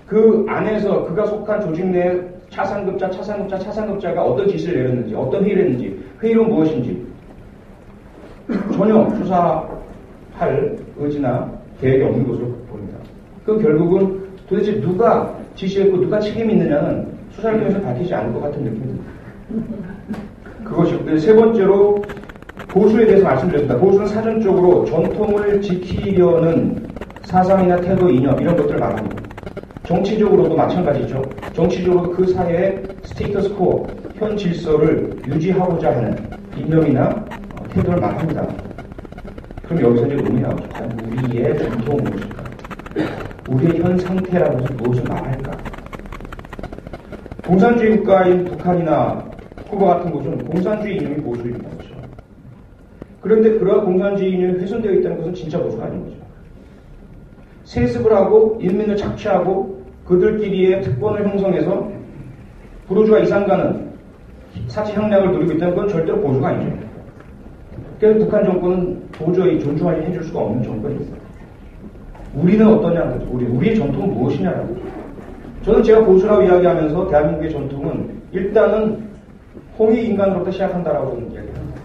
그 안에서 그가 속한 조직 내 차상급자가 어떤 지시를 내렸는지 어떤 회의를 했는지 회의로 무엇인지 전혀 수사할 의지나 계획이 없는 것으로 보입니다. 그 결국은 도대체 누가 지시했고 누가 책임이 있느냐는 수사를 통해서 밝히지 않을 것 같은 느낌이 듭니다. 그것이고 세 번째로 보수에 대해서 말씀드렸습니다. 보수는 사전적으로 전통을 지키려는 사상이나 태도, 이념 이런 것들을 말합니다. 정치적으로도 마찬가지죠. 정치적으로 그 사회의 스테이터스 코어, 현 질서를 유지하고자 하는 이념이나 태도를 말합니다. 그럼 여기서 이제 의문이 나오죠. 우리의 전통은 무엇일까? 우리의 현 상태라고 해서 무엇을 말할까? 공산주의 국가인 북한이나 쿠바 같은 곳은 공산주의 이념이 보수입니다. 그렇죠? 그런데 그러한 공산주의 이념이 훼손되어 있다는 것은 진짜 보수가 아닌 거죠. 세습을 하고 인민을 착취하고 그들끼리의 특권을 형성해서 부르주아 이상가는 사치 향락을 누리고 있다는 건 절대로 보수가 아니죠. 그래서 북한 정권은 도저히 존중하지 해줄 수가 없는 정권이었어요. 우리는 어떠냐는 거죠. 우리의 전통은 무엇이냐는 거죠. 저는 제가 보수라고 이야기하면서 대한민국의 전통은 일단은 홍익인간으로부터 시작한다라고 저는 이야기합니다.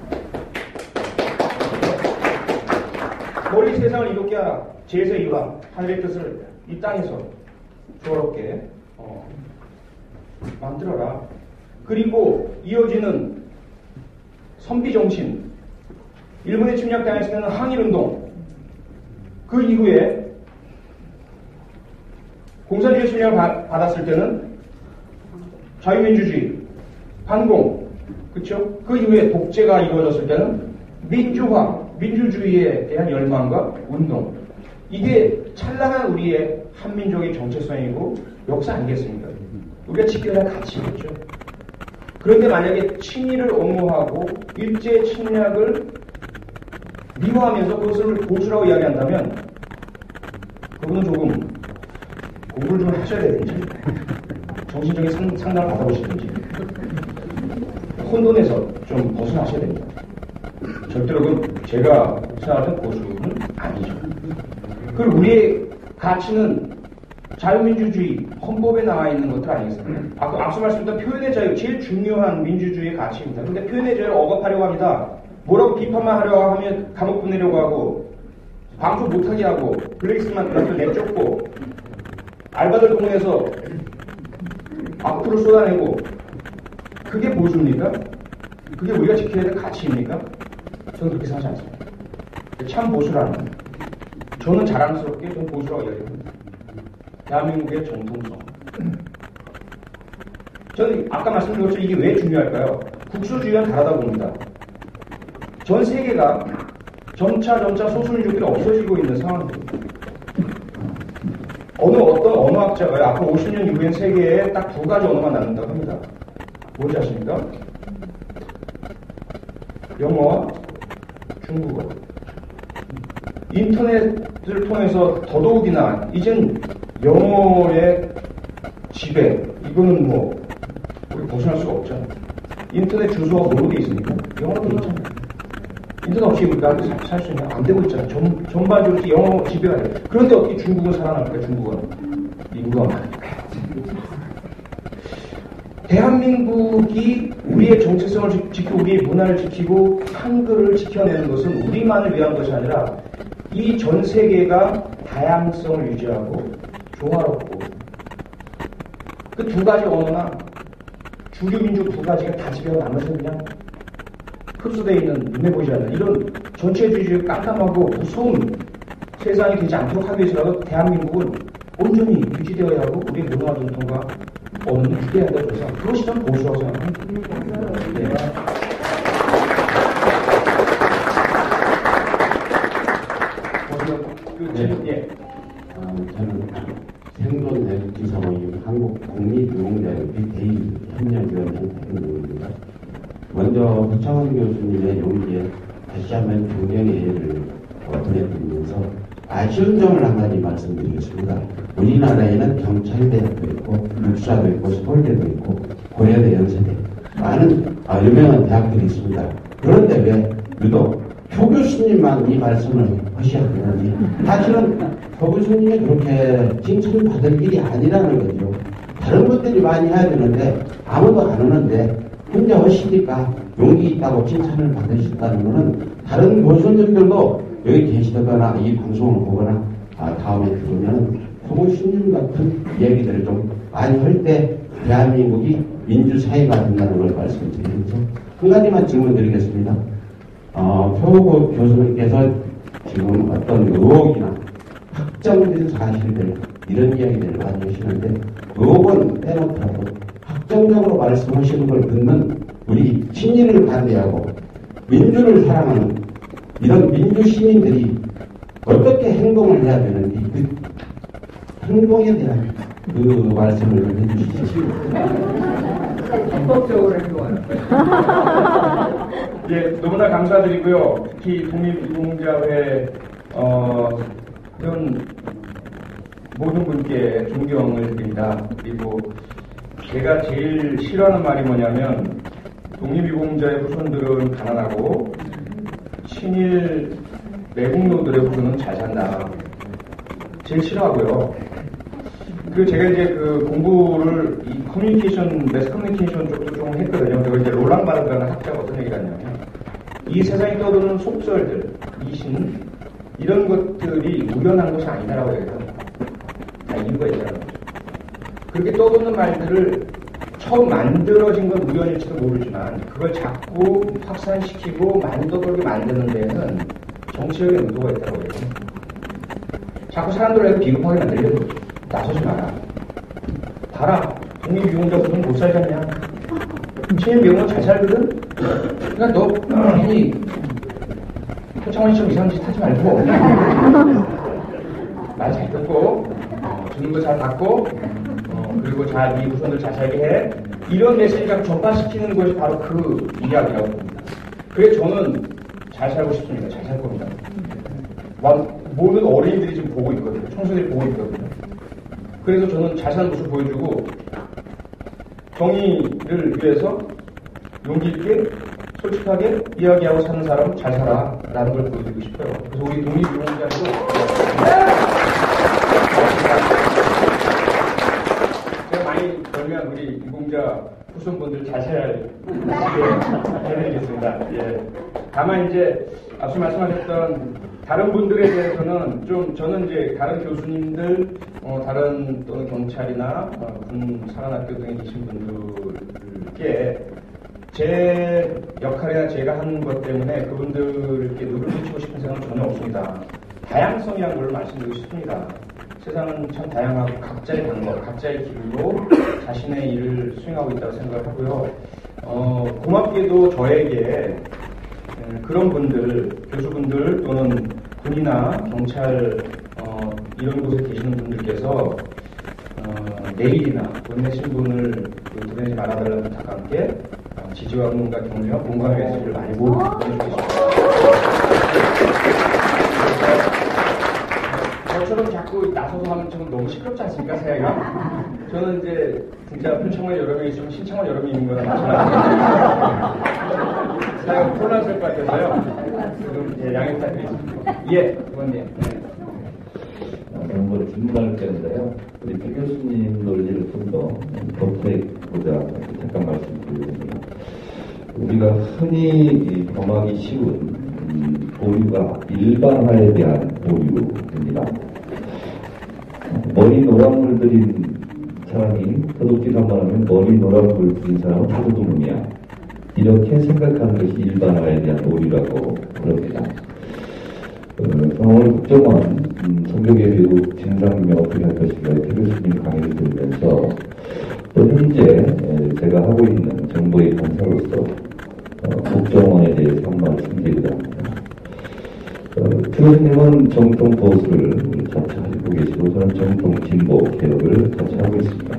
멀리 세상을 이롭게 하라. 제세 이왕 하늘의 뜻을 이 땅에서 조화롭게 만들어라. 그리고 이어지는 선비정신, 일본에 침략당했을 때는 항일운동, 그 이후에 공산주의 침략을 받았을 때는 자유민주주의, 반공, 그렇죠? 그 이후에 독재가 이루어졌을 때는 민주화, 민주주의에 대한 열망과 운동. 이게 찬란한 우리의 한민족의 정체성이고 역사 아니겠습니까? 우리가 지켜야 할 가치겠죠. 그런데 만약에 친일을 옹호하고 일제 침략을 미화하면서 그것을 보수라고 이야기한다면 그분은 조금 공부를 좀 하셔야 되든지 정신적인 상담을 받아보시든지 혼돈에서 좀 벗어나셔야 됩니다. 절대로 제가 생각하는 보수는 아니죠. 그리고 우리의 가치는 자유민주주의, 헌법에 나와 있는 것들 아니겠습니까? 앞서 말씀드린 표현의 자유, 제일 중요한 민주주의의 가치입니다. 근데 표현의 자유를 억압하려고 합니다. 뭐라고 비판만 하려고 하면 감옥 보내려고 하고, 방송 못하게 하고, 블랙리스트만 내쫓고, 알바들 동원해서 악플을 쏟아내고, 그게 보수입니까? 그게 우리가 지켜야 될 가치입니까? 저는 그렇게 생각하지 않습니다. 참 보수라는, 저는 자랑스럽게 좀 보수라고 이야기합니다. 대한민국의 정통성. 저는 아까 말씀드린 것처럼 이게 왜 중요할까요? 국수주의와는 다르다고 봅니다. 전 세계가 점차 소수민족들이 없어지고 있는 상황입니다. 어떤 언어학자가요, 앞으로 50년 이후엔 세계에 딱 2가지 언어만 남는다고 합니다. 뭔지 아십니까? 영어와 중국어. 인터넷을 통해서 더더욱이나 이젠 영어의 지배, 이거는 우리 벗어날 수가 없잖아요. 인터넷 주소가 뭐로 돼 있습니까? 영어로 돼 있잖아요. 인터넷 없이 우리가 살 수 있냐? 안 되고 있잖아요. 전반적으로 영어 지배가 돼요. 그런데 어떻게 중국은 살아납니까? 중국은 인구가 많으니까. 대한민국이 우리의 정체성을 지키고 우리의 문화를 지키고 한글을 지켜내는 것은 우리만을 위한 것이 아니라 이 전 세계가 다양성을 유지하고 조화롭고 그 2가지 언어나 주류 민족 2가지가 다 지배하고 나머지는 그냥 흡수되어 있는 눈에 보이지 않는 이런 전체주의의 깜깜하고 무서운 세상이 되지 않도록 하기 위해서라도 대한민국은 온전히 유지되어야 하고 우리의 문화와 전통과 언어는 유지해야 한다고 해서 그것이 전 보수라고 생각합니다. 네. 네. 저는 생존 내국지사모임 한국국립유공자협회 대의협력위원회 먼저 허창원 교수님의 용기에 다시 한번 존경의 예를 보내드리면서 아쉬운 점을 한 가지 말씀드리겠습니다. 우리나라에는 경찰대학도 있고 육사도 있고 서울대도 있고 고려대, 연세대 많은 유명한 대학들이 있습니다. 그런데 왜 유독 표 교수님만 이 말씀을 하셔야 되는지 사실은 표 교수님이 그렇게 칭찬받을 일이 아니라는 거죠. 다른 것들이 많이 해야 되는데 아무도 안 하는데 혼자 하시니까 용기 있다고 칭찬을 받으셨다는 것은 다른 교수님들도 여기 계시거나 이 방송을 보거나 다음에 들으면 표 교수님 같은 얘기들을 좀 많이 할 때 대한민국이 민주사회가 된다는 걸 말씀드리면서 한 가지만 질문드리겠습니다. 표 교수님께서 지금 어떤 의혹이나 확정된 사실들 이런 이야기들을 많이 하시는데 의혹은 빼놓더라도 확정적으로 말씀하시는 걸 듣는 우리 친일을 반대하고 민주를 사랑하는 이런 민주 시민들이 어떻게 행동을 해야 되는지 그 행동에 대한 그 말씀을 좀 해주시죠. 헌법적으로 행동하는 예, 너무나 감사드리고요. 특히 독립유공자회 모든 분께 존경을 드립니다. 그리고 제가 제일 싫어하는 말이 뭐냐면 독립유공자의 후손들은 가난하고 친일 매국노들의 후손은 잘 산다. 제일 싫어하고요. 그리고 제가 이제 그 공부를 이 매스 커뮤니케이션 쪽도 좀 했거든요. 그리고 이제 롤랑 바르드라는 학자가 어떤 얘기를 하냐면 이 세상에 떠도는 속설들, 미신 이런 것들이 우연한 것이 아니다라고 얘기합니다. 다 이유가 있다는 거죠. 그렇게 떠도는 말들을 처음 만들어진 건 우연일지도 모르지만 그걸 자꾸 확산시키고 만들게 만드는 데에는 정치적인 의도가 있다고 해요. 자꾸 사람들을 비겁하게 만들려고 나서지 마라. 봐라. 독립유공자 무슨 못 살잖냐. 친일 미용은 잘 살거든? 그러니까 너 괜히 표창원 씨처럼 이상한 짓 하지 말고 말 잘 듣고 주는 거 잘 받고 그리고 네 후손들 잘 살게 해. 이런 메시지를 전파시키는 것이 바로 그 이야기라고 봅니다. 그래서 저는 잘 살고 싶습니다. 잘 살 겁니다. 모든 어린이들이 지금 보고 있거든요. 청소년들이 보고 있거든요. 그래서 저는 잘 사는 모습을 보여주고 정의를 위해서 용기 있게 솔직하게 이야기하고 사는 사람은 잘 살아 라는 걸 보여드리고 싶어요. 그래서 우리 독립유공자도 제가 많이 벌면 우리 유공자 후손분들 잘 살해드리겠습니다. 예. 다만 이제 앞서 말씀하셨던 다른 분들에 대해서는 좀 저는 이제 다른 교수님들, 다른 또는 경찰이나 군 사관학교 등에 계신 분들께 제 역할이나 제가 하는 것 때문에 그분들께 누를 끼치고 싶은 생각은 전혀 없습니다. 다양성이라는 걸 말씀드리고 싶습니다. 세상은 참 다양하고 각자의 방법, 각자의 길로 자신의 일을 수행하고 있다고 생각을 하고요. 고맙게도 저에게 그런 분들, 교수분들 또는 군이나 경찰 이런 곳에 계시는 분들께서 내일이나 본인의 신분을 드러내지 말아달라는 부탁과 함께 지지와 응원과 격려와 공감의 메시지를 많이 보내주겠습니다. 저처럼 자꾸 나서서 하면 좀 너무 시끄럽지 않습니까, 사회가? 저는 이제 진짜 표창원 여러 명 있으면 신창원 여러 명 있는 거나 마찬가지입니다. 사회가 혼란스러울 것 같아서요. 지금 양해 부탁드리겠습니다. 예, 의원님. 뭐 질문할 때인데요. 우리 배 교수님 논리를 좀 더 덧붙여보자 잠깐 말씀드리겠습니다. 우리가 흔히 범하기 쉬운 오류가 일반화에 대한 오류입니다. 머리 노란물 들인 사람이 도둑질 한번 하면 머리 노란물 들인 사람은 다 도둑놈이야. 이렇게 생각하는 것이 일반화에 대한 오류라고 그럽니다. 오늘 국정원 성교계 교육 진상규명 어떻게 할 것인가 배 교수님 강의를 들으면서 또 현재 제가 하고 있는 정보의 간사로서 국정원에 대해서 한 말씀드리고자 합니다. 배 교수님은 정통 보수를 자처하고 계시고 저는 정통 진보 개혁을 자처하고 있습니다.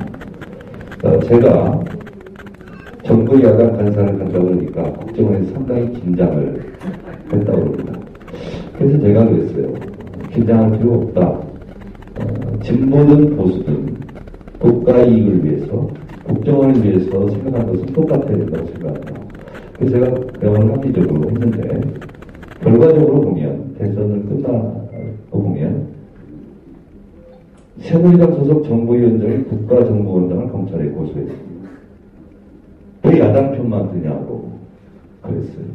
제가 정부 야당 간사를 간다 그러니까 국정원에서 상당히 긴장을 했다고 합니다. 그래서 제가 그랬어요. 긴장할 필요 없다. 진보든 보수든 국가 이익을 위해서 국정원을 위해서 생각하는 것은 똑같아야 된다고 생각합니다. 그래서 제가 대화를 합리적으로 했는데 결과적으로 보면 대선을 끝나고 보면 새누리당 소속 정보위원장이 국가정보원장을 검찰에 고소했습니다. 왜 야당 편만 드냐고 그랬어요.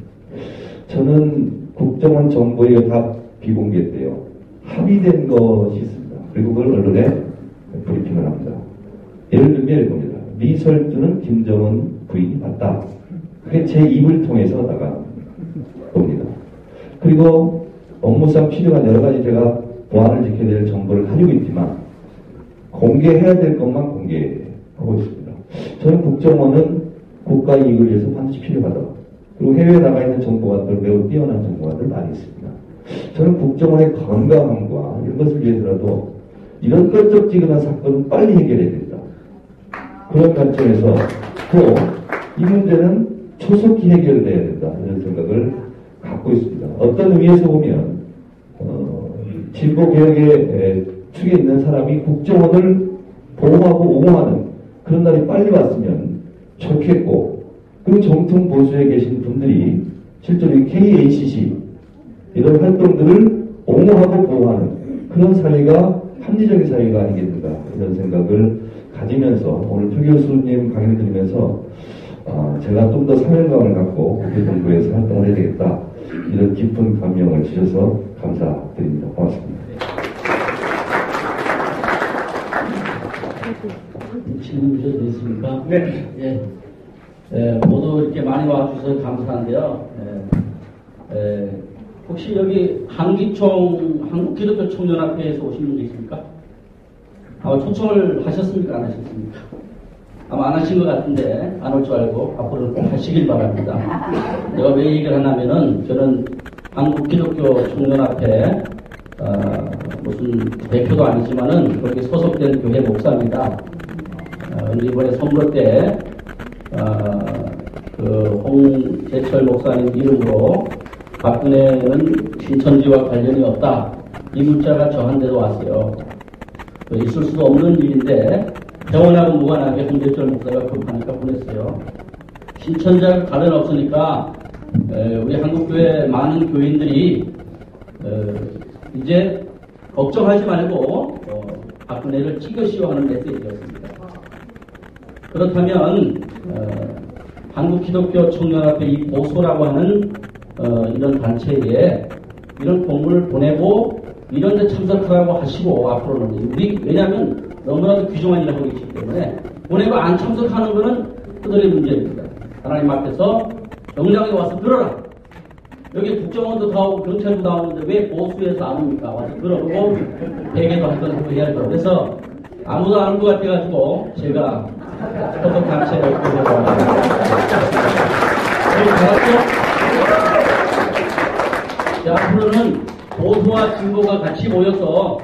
저는 국정원 정보위가 다 비공개돼요. 합의된 것이 있습니다. 그리고 그걸 언론에 브리핑을 합니다. 예를 들면 이겁니다. 미설주는 김정은 부인이 맞다. 그게 제 입을 통해서 나간 겁니다. 그리고 업무상 필요한 여러 가지 제가 보안을 지켜야 될 정보를 가지고 있지만 공개해야 될 것만 공개하고 있습니다. 저는 국정원은 국가 이익을 위해서 반드시 필요하다. 그리고 해외에 나가 있는 정보관들 매우 뛰어난 정보관들 많이 있습니다. 저는 국정원의 건강함과 이런 것을 위해서라도 이런 껄쩍지근한 사건은 빨리 해결해야 된다. 그런 관점에서 또 이 문제는 초속히 해결돼야 된다. 이런 생각을 갖고 있습니다. 어떤 의미에서 보면 진보개혁의 축에 있는 사람이 국정원을 보호하고 옹호하는 그런 날이 빨리 왔으면 좋겠고 그리고 정통 보수에 계신 분들이 실제로 KHC 이런 활동들을 옹호하고 보호하는 그런 사회가 합리적인 사회가 아니겠는가 이런 생각을 가지면서 오늘 표 교수님 강의를 들으면서 제가 좀 더 사명감을 갖고 국회 정부에서 활동을 해야 되겠다 이런 깊은 감명을 주셔서 감사드립니다. 고맙습니다. 질문 주셔도 되겠습니까? 네. 모두 이렇게 많이 와주셔서 감사한데요. 혹시 여기 한국기독교 청년학회에서 오신 분 계십니까? 초청을 하셨습니까? 안 하셨습니까? 아마 안 하신 것 같은데 안 올 줄 알고 앞으로 꼭 하시길 바랍니다. 내가 왜 얘기를 하냐면은 저는 한국기독교 청년학회 무슨 대표도 아니지만은 거기 소속된 교회 목사입니다. 이번에 선거 때 홍재철 목사님 이름으로 박근혜는 신천지와 관련이 없다. 이 문자가 저한테도 왔어요. 있을 수도 없는 일인데 병원하고 무관하게 홍대철 목사가 급하니까 보냈어요. 신천지와 관련 없으니까 우리 한국교회 많은 교인들이 이제 걱정하지 말고 박근혜를 찍으시오 하는 메시지였습니다. 그렇다면 한국기독교총연합회 이 보수라고 하는 이런 단체에 이런 공문을 보내고 이런 데 참석하라고 하시고 앞으로는 왜냐하면 너무나도 귀중한 일을 하고 있기 때문에 보내고 안 참석하는 것은 그들의 문제입니다. 하나님 앞에서 정장에 와서 들어라. 여기 국정원도 다 오고 경찰도 나오는데 왜 보수에서 안 옵니까? 와서 들어보고 회개도 할 건 하고 해야 죠. 그래서 아무도 안 올 것 같아가지고 제가 소속 단체를 보내고 앞으로는 보수와 진보가 같이 모여서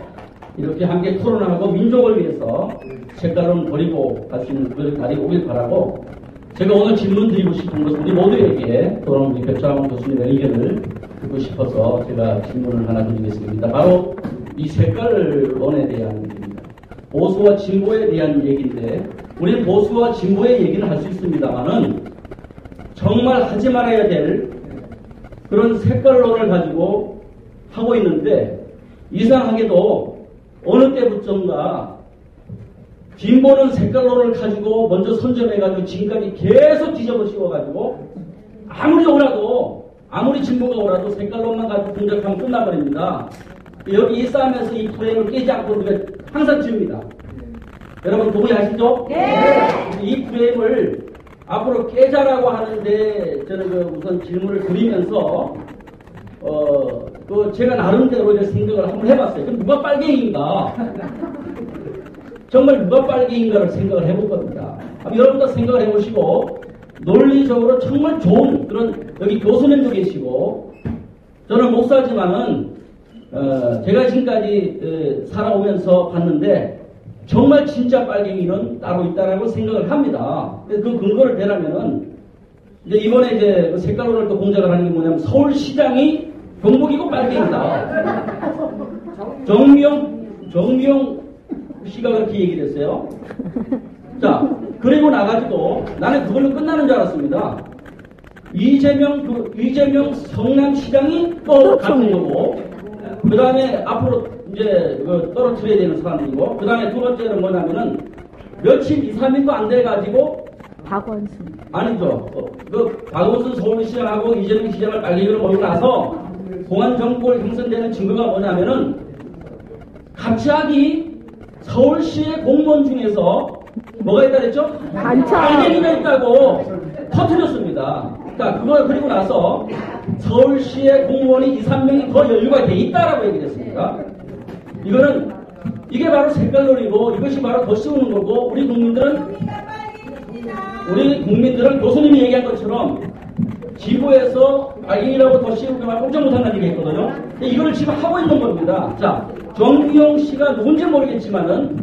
이렇게 함께 토론하고 민족을 위해서 색깔론 버리고 갈 수 있는 그런 날이 오길 바라고 제가 오늘 질문 드리고 싶은 것은 우리 모두에게 또는 우리 백창원 교수님의 의견을 듣고 싶어서 제가 질문을 하나 드리겠습니다. 바로 이 색깔론에 대한 얘기입니다. 보수와 진보에 대한 얘기인데 우리는 보수와 진보의 얘기는 할 수 있습니다만은 정말 하지 말아야 될 그런 색깔론을 가지고 하고 있는데 이상하게도 어느 때부터인가 진보는 색깔론을 가지고 먼저 선점해가지고 지금까지 계속 뒤집어 씌워가지고 아무리 오라도 아무리 진보가 오라도 색깔론만 가지고 공작하면 끝나버립니다. 여기 이 싸움에서 이 프레임을 깨지 않고 우리가 항상 지웁니다. 여러분 동의하시죠? 네. 이 프레임을 앞으로 깨자라고 하는데 저는 우선 질문을 드리면서 제가 나름대로 이제 생각을 한번 해봤어요. 그럼 누가 빨갱이인가? 정말 누가 빨갱이인가를 생각을 해볼 겁니다. 여러분도 생각을 해보시고 논리적으로 정말 좋은 그런 여기 교수님도 계시고 저는 목사지만은 제가 지금까지 살아오면서 봤는데 정말 진짜 빨갱이는 따로 있다라고 생각을 합니다. 그 근거를 대라면은 이제 이번에 이제 색깔론을 또 공작을 하는 게 뭐냐면 서울시장이 경북이고 빨갱이다. 정미용 씨가 그렇게 얘기를 했어요. 자, 그리고 나가지고 나는 그걸로 끝나는 줄 알았습니다. 이재명 성남시장이 또 같은 거고, 그 다음에 앞으로 이제 떨어뜨려야 되는 사람들이고, 그 다음에 두 번째는 뭐냐면은 며칠 2, 3일도 안 돼가지고 박원순 아니죠. 박원순 서울시장하고 이재명 시장을 빨갱이로 몰고 나서 공안정권이 형성되는 증거가 뭐냐면은 갑자기 서울시의 공무원 중에서 뭐가 있다 그랬죠? 빨갱이가 있다고 터뜨렸습니다. 자, 그리고 나서 서울시의 공무원이 2, 3명이 더 연루가 돼 있다라고 얘기했습니다. 이게 바로 색깔론이고 이것이 바로 더 씌우는 거고 우리 국민들은 교수님이 얘기한 것처럼 지구에서 빨갱이라고 더 씌우게 말 꼼짝 못한다는 얘기 했거든요. 이걸 지금 하고 있는 겁니다. 자, 정미용 씨가 누군지 모르겠지만은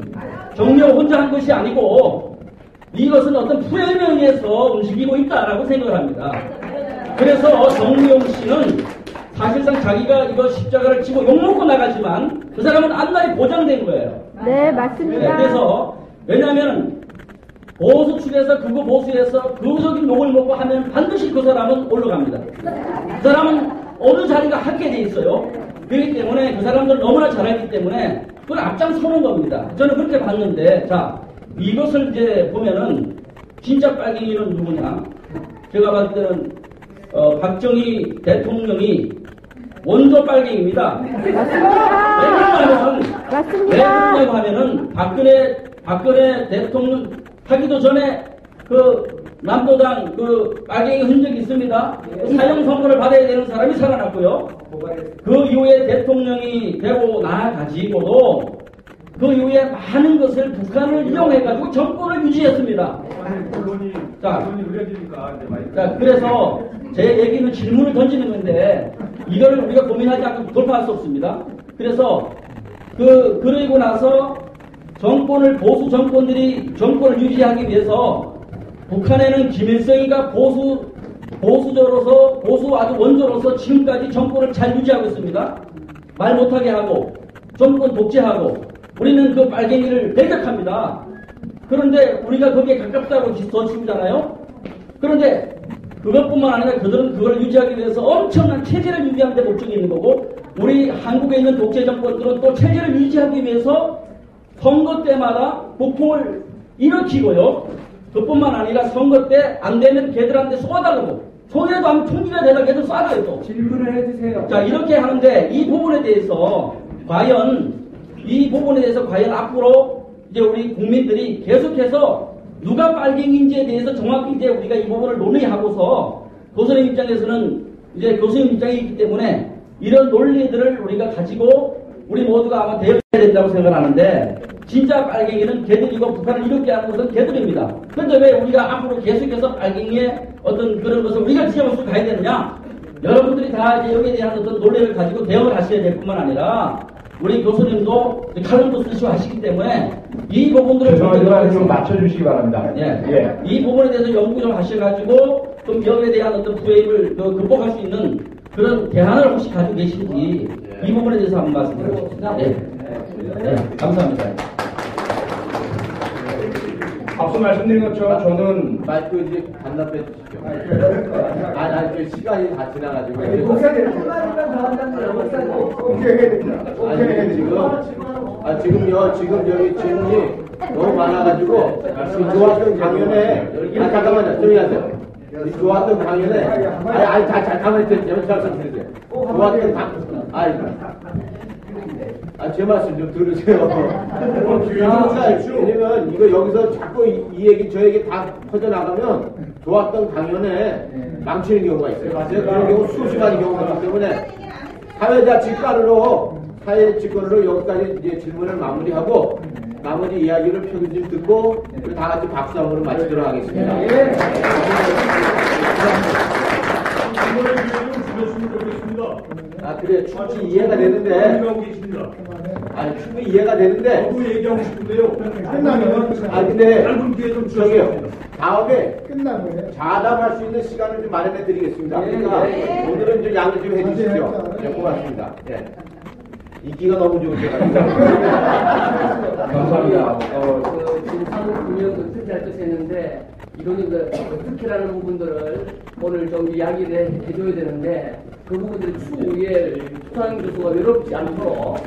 정미용 혼자 한 것이 아니고 이것은 어떤 프레임에 의해서 움직이고 있다라고 생각을 합니다. 그래서 정미용 씨는 사실상 자기가 이거 십자가를 치고 욕먹고 나가지만 그 사람은 앞날이 보장된 거예요. 네, 맞습니다. 네, 그래서 왜냐하면 보수 측에서 그거 보수에서 그적인 욕을 먹고 하면 반드시 그 사람은 올라갑니다. 그 사람은 어느 자리가 갖게 돼 있어요. 그렇기 때문에 그 사람들 너무나 잘하기 때문에 그걸 앞장서는 겁니다. 저는 그렇게 봤는데 자 이것을 이제 보면은 진짜 빨갱이는 누구냐? 제가 봤을 때는 박정희 대통령이 원조 빨갱이입니다. 맞습니다. 왜 그러냐고 하면은 박근혜 대통령 하기도 전에 남도당 빨갱이 흔적이 있습니다. 사형 선고를 받아야 되는 사람이 살아났고요. 그 이후에 대통령이 되고 나가지고도 그 이후에 많은 것을 북한을 이용해가지고 정권을 유지했습니다. 자, 그래서 제 얘기는 질문을 던지는 건데 이거를 우리가 고민하지 않고 돌파할 수 없습니다. 그래서 그러고 나서 보수 정권들이 정권을 유지하기 위해서 북한에는 김일성이가 보수 아주 원조로서 지금까지 정권을 잘 유지하고 있습니다. 말 못하게 하고 정권 독재하고 우리는 그 빨갱이를 배격합니다. 그런데 우리가 거기에 가깝다고 더 치우잖아요. 그런데 그것뿐만 아니라 그들은 그걸 유지하기 위해서 엄청난 체제를 유지하는 데 목적이 있는 거고, 우리 한국에 있는 독재 정권들은 또 체제를 유지하기 위해서 선거 때마다 폭풍을 일으키고요. 그뿐만 아니라 선거 때 안 되면 걔들한테 쏘아달라고, 손에도 안 총기가 되다 걔들 쏴줘요 또. 질문을 해주세요. 자, 이렇게 하는데 이 부분에 대해서 과연 앞으로 이제 우리 국민들이 계속해서 누가 빨갱이인지에 대해서 정확히 이제 우리가 이 부분을 논의하고서 교수님 입장에서는 이제 교수님 입장이 있기 때문에 이런 논리들을 우리가 가지고 우리 모두가 아마 대응해야 된다고 생각하는데, 진짜 빨갱이는 걔들이고 북한을 이롭게 하는 것은 걔들입니다. 그런데 왜 우리가 앞으로 계속해서 빨갱이의 어떤 그런 것을 우리가 지켜서 가야 되느냐? 여러분들이 다 이제 여기에 대한 어떤 논리를 가지고 대응을 하셔야 될 뿐만 아니라 우리 교수님도 칼럼도 쓰시고 하시기 때문에 이 부분들을 좀 맞춰주시기 바랍니다. 예. 이 부분에 대해서 연구 좀 하셔가지고 좀 여기에 대한 어떤 프레임을 극복할 수 있는 그런 대안을 혹시 가지고 계신지 이 부분에 대해서 한번 말씀해 주십시오. 네, 감사합니다. 앞서 말씀드린 것처럼 저는 마이크 이제 반납해 주십시오. 그 시간이 다 지나가지고. 목사님, 시간이면 더 한다는 거예요. 목사님. 오케이, 해야 됩니다. 지금 여기 질문이 너무 많아가지고, 좋았던 강연에, 잠깐만요, 조용히 하세요. 좋았던 강연에, 잠깐만요, 제 말씀 좀 들으세요. 왜냐면 이거 여기서 자꾸 이 얘기 저 얘기 다 퍼져나가면 좋았던 강연에 망치는 경우가 있어요. 그런 경우 수시간의 경우가 있기 때문에 사회 직권으로 여기까지 이제 질문을 마무리하고 나머지 이야기를 표기좀 듣고 다 같이 박수 한번 마치도록 하겠습니다. 그래, 충분히 이해가 되는데. 충분히 이해가 되는데. 너무 얘기하고 싶은데요. 끝나면. 근데. 짧은 기회 좀 저기요. 다음에. 끝나면. 자답할 수 있는 시간을 좀 마련해 드리겠습니다. 그러니까 오늘은 좀 양해 좀 해주십시오. 네, 고맙습니다. 네. 인기가 너무 좋으셔가지고. 감사합니다. 지금 한국 분명 어떻게 할 것이 했는데, 이론이 어떻게라는 부분들을 오늘 좀 이야기를 해줘야 되는데, 그 부분들이 추후에 수상 교수가 외롭지 않도록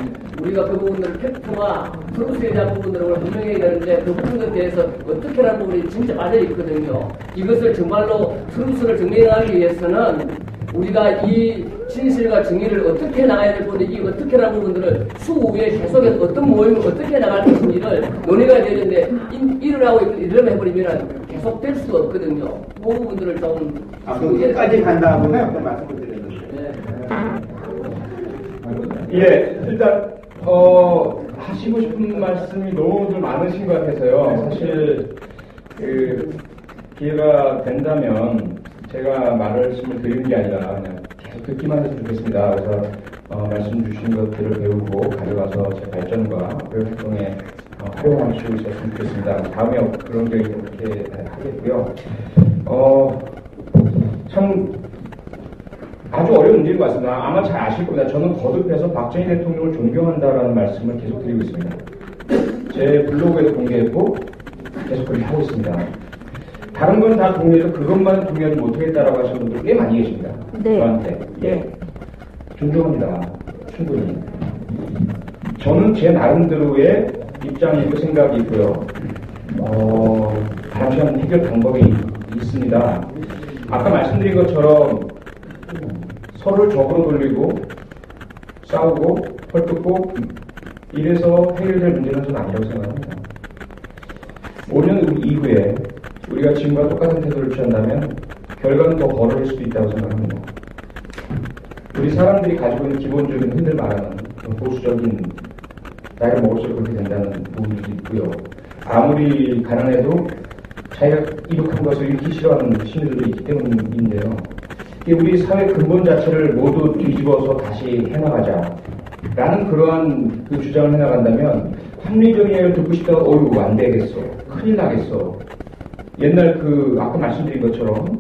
우리가 그 부분들을 팩트와 트루스에 대한 부분들을 분명해야 되는데, 그 부분에 대해서 어떻게라는 부분이 진짜 맞아 있거든요. 이것을 정말로 트루스를 증명하기 위해서는 우리가 이 진실과 정의를 어떻게 나가야 될 건데, 이 어떻게라는 부분들을 추후에 계속해서 어떤 모임을 어떻게 나갈 것인지를 논의가 되는데, 일어나고 이러면 해버리면 계속될 수가 없거든요. 그 부분들을 좀 끝까지 간다고 어떤 말씀을 드렸는데. 일단 하시고 싶은 말씀이 너무들 많으신 것 같아서요. 사실 기회가 된다면 제가 말씀을 드리는 게 아니라 그냥 계속 듣기만 해서 좋겠습니다. 그래서 말씀 주신 것들을 배우고 가져가서 제 발전과 교육 활동에 활용할 수 있었으면 좋겠습니다. 다음에 그런 적이 그렇게 하겠고요. 참 아주 어려운 문제인 것 같습니다. 아마 잘 아실 겁니다. 저는 거듭해서 박정희 대통령을 존경한다라는 말씀을 계속 드리고 있습니다. 제 블로그에도 공개했고 계속 그렇게 하고 있습니다. 다른 건 다 동의해도 그것만 동의하지 못하겠다라고 하시는 분들 꽤 많이 계십니다. 네. 저한테. 예. 존경합니다. 충분히. 저는 제 나름대로의 입장이 있고 생각이 있고요. 다양한 해결 방법이 있습니다. 아까 말씀드린 것처럼 서로를 적으로 돌리고 싸우고 헐뜯고 이래서 해결될 문제는 저는 아니라고 생각합니다. 5년 이후에 우리가 지금과 똑같은 태도를 취한다면 결과는 더 벌어질 수도 있다고 생각합니다. 우리 사람들이 가지고 있는 기본적인 흔들 말하는 보수적인 나이를 먹을수록 그렇게 된다는 부분도 있고요. 아무리 가난해도 자기가 이룩한 것을 잃기 싫어하는 심리들도 있기 때문인데요. 우리 사회 근본 자체를 모두 뒤집어서 다시 해나가자 라는 그러한 그 주장을 해나간다면 합리적인 이야기를 듣고 싶다가 어휴 안 되겠어, 큰일 나겠어. 옛날 아까 말씀드린 것처럼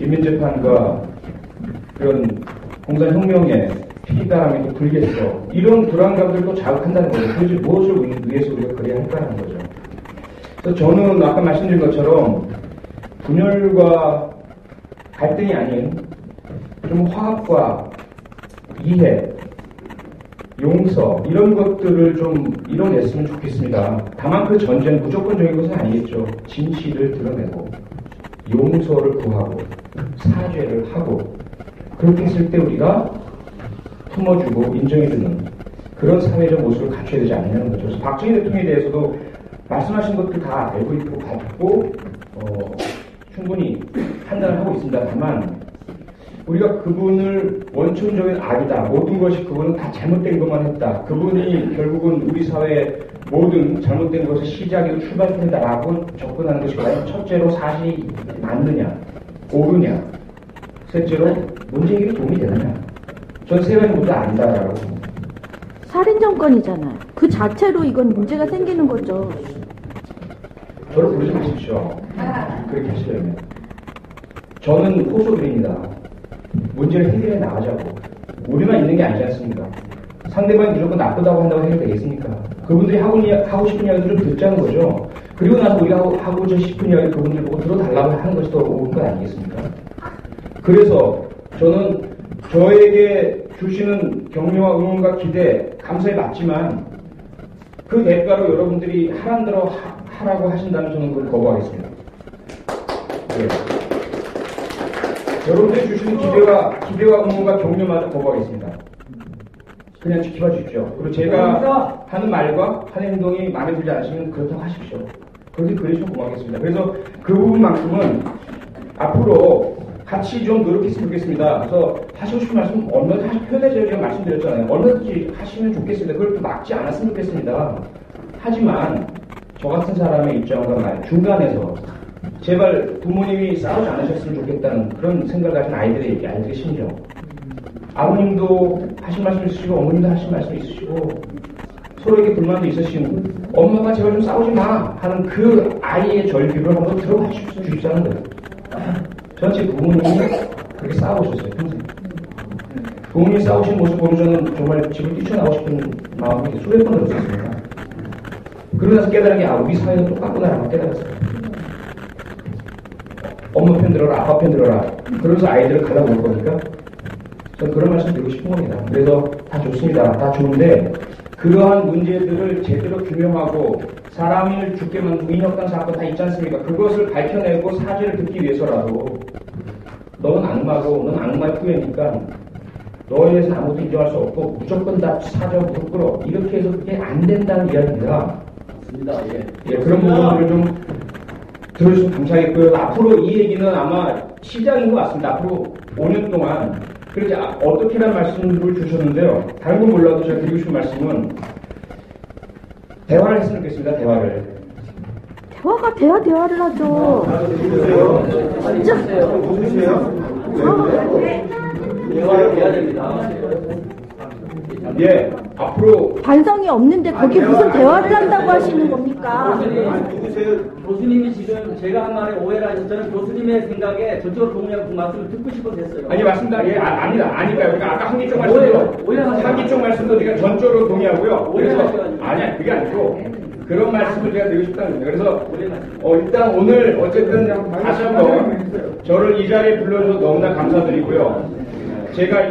인민재판과 그런 공산혁명의 피땀이 또 불겠어. 이런 불안감들도 자극한다는 거죠. 도대체 무엇을 위해서 우리가 그래야 할까라는 거죠. 그래서 저는 아까 말씀드린 것처럼 분열과 갈등이 아닌 좀 화합과 이해, 용서 이런 것들을 좀 이뤄냈으면 좋겠습니다. 다만 그 전제는 무조건적인 것은 아니겠죠. 진실을 드러내고 용서를 구하고 사죄를 하고 그렇게 했을 때 우리가 품어주고 인정해주는 그런 사회적 모습을 갖춰야 되지 않느냐는 거죠. 그래서 박정희 대통령에 대해서도 말씀하신 것들 다 알고 있고 받고 충분히 판단을 하고 있습니다. 다만 우리가 그분을 원천적인 악이다. 모든 것이 그분은 다 잘못된 것만 했다. 그분이 결국은 우리 사회의 모든 잘못된 것의 시작이고 출발점이다라고 접근하는 것이 과연 첫째로 사실이 맞느냐, 옳으냐, 셋째로 문제 해결에 도움이 되느냐. 전 세 가지 모두 아니다라고 봅니다. 살인정권이잖아요. 그 자체로 이건 문제가 생기는 거죠. 저를 부르지 마십시오. 그렇게 하시려면. 저는 호소드립니다. 문제를 해결해 나가자고. 우리만 있는 게 아니지 않습니까? 상대방이 무조건 나쁘다고 한다고 해결되겠습니까? 그분들이 하고 싶은 이야기를 좀 듣자는 거죠. 그리고 나서 우리가 하고 싶은 이야기 그분들 보고 들어달라고 하는 것이 더 옳은 거 아니겠습니까? 그래서 저는 저에게 주시는 격려와 응원과 기대 감사에 맞지만 그 대가로 여러분들이 하란 대로 하라고 하신다면 저는 그걸 거부하겠습니다. 네. 여러분들이 주시는 기대와 응원과 격려마저 거부하겠습니다. 그냥 지켜봐 주십시오. 그리고 제가 하는 말과 하는 행동이 마음에 들지 않으시면 그렇다고 하십시오. 그렇게 그러시면 고맙겠습니다. 그래서 그 부분만큼은 앞으로 같이 좀 노력했으면 좋겠습니다. 그래서 하시고 싶은 말씀 얼마든지 표현해서 제가 말씀드렸잖아요. 얼마든지 하시면 좋겠습니다. 그걸 또 막지 않았으면 좋겠습니다. 하지만 저 같은 사람의 입장과 말 중간에서 제발 부모님이 싸우지 않으셨으면 좋겠다는 그런 생각을 가진 아이들의 심정. 아버님도 하신 말씀 있으시고 어머님도 하신 말씀 있으시고 서로에게 불만도 있으시고 엄마가 제발 좀 싸우지 마 하는 그 아이의 절규를 한번 들어봐 주십사는 거예요. 전 제 부모님이 그렇게 싸우셨어요, 평생. 부모님이 싸우신 모습 보면 저는 정말 집을 뛰쳐나오고 싶은 마음이 수백 번 들었습니다. 그러고 나서 깨달은 게, 우리 사회는 똑같구나라고 깨달았어요. 엄마 편 들어라, 아빠 편 들어라. 그러면서 아이들을 갈라놓을 거니까, 저는 그런 말씀 드리고 싶은 겁니다. 그래서 다 좋습니다. 다 좋은데, 그러한 문제들을 제대로 규명하고, 사람을 죽게 만들고 인혁당 사건 다 있지 않습니까? 그것을 밝혀내고 사죄를 듣기 위해서라도 너는 악마고 넌 악마의 후예니까 너에 대해서는 아무것도 인정할 수 없고 무조건 다 사죄 무릎 꿇어 이렇게 해서 그게 안 된다는 이야기입니다. 맞습니다. 예, 그런 부분들을 좀 들어주시면 감사하겠고요. 앞으로 이 얘기는 아마 시작인 것 같습니다. 앞으로 5년 동안 그렇게 어떻게라는 말씀을 주셨는데요. 다른 건 몰라도 제가 드리고 싶은 말씀은 대화를 했으면 좋겠습니다. 대화를. 대화가 돼야 대화를 하죠. 진짜? 대화를 해야 됩니다. 예, 앞으로 반성이 없는데 거기 무슨 대화를 한다고 하시는 겁니까? 교수님이 지금 제가 한 말에 오해를 하셨잖아요. 교수님의 생각에 저쪽으로 동의하고 그 말씀을 듣고 싶어서 했어요. 아니 맞습니다. 예, 아니다. 아니까요. 그러니까 아까 한기쪽 말씀도 한기쪽 말씀도 제가 전적으로 동의하고요. 그래서 아니야 그게 아니고 그런 말씀을 제가 드리고 싶다는 겁니다. 그래서 일단 오늘 어쨌든 다시 한번 저를 이 자리에 불러줘서 너무나 감사드리고요. 제가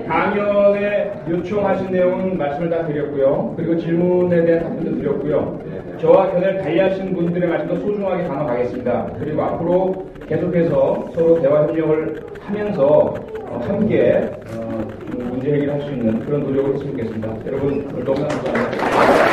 강연에 요청하신 내용은 말씀을 다 드렸고요. 그리고 질문에 대한 답변도 드렸고요. 저와 견해를 달리하신 분들의 말씀도 소중하게 담아가겠습니다. 그리고 앞으로 계속해서 서로 대화 협력을 하면서 함께 문제 해결할 수 있는 그런 노력을 했으면 좋겠습니다. 여러분 너무나 감사합니다.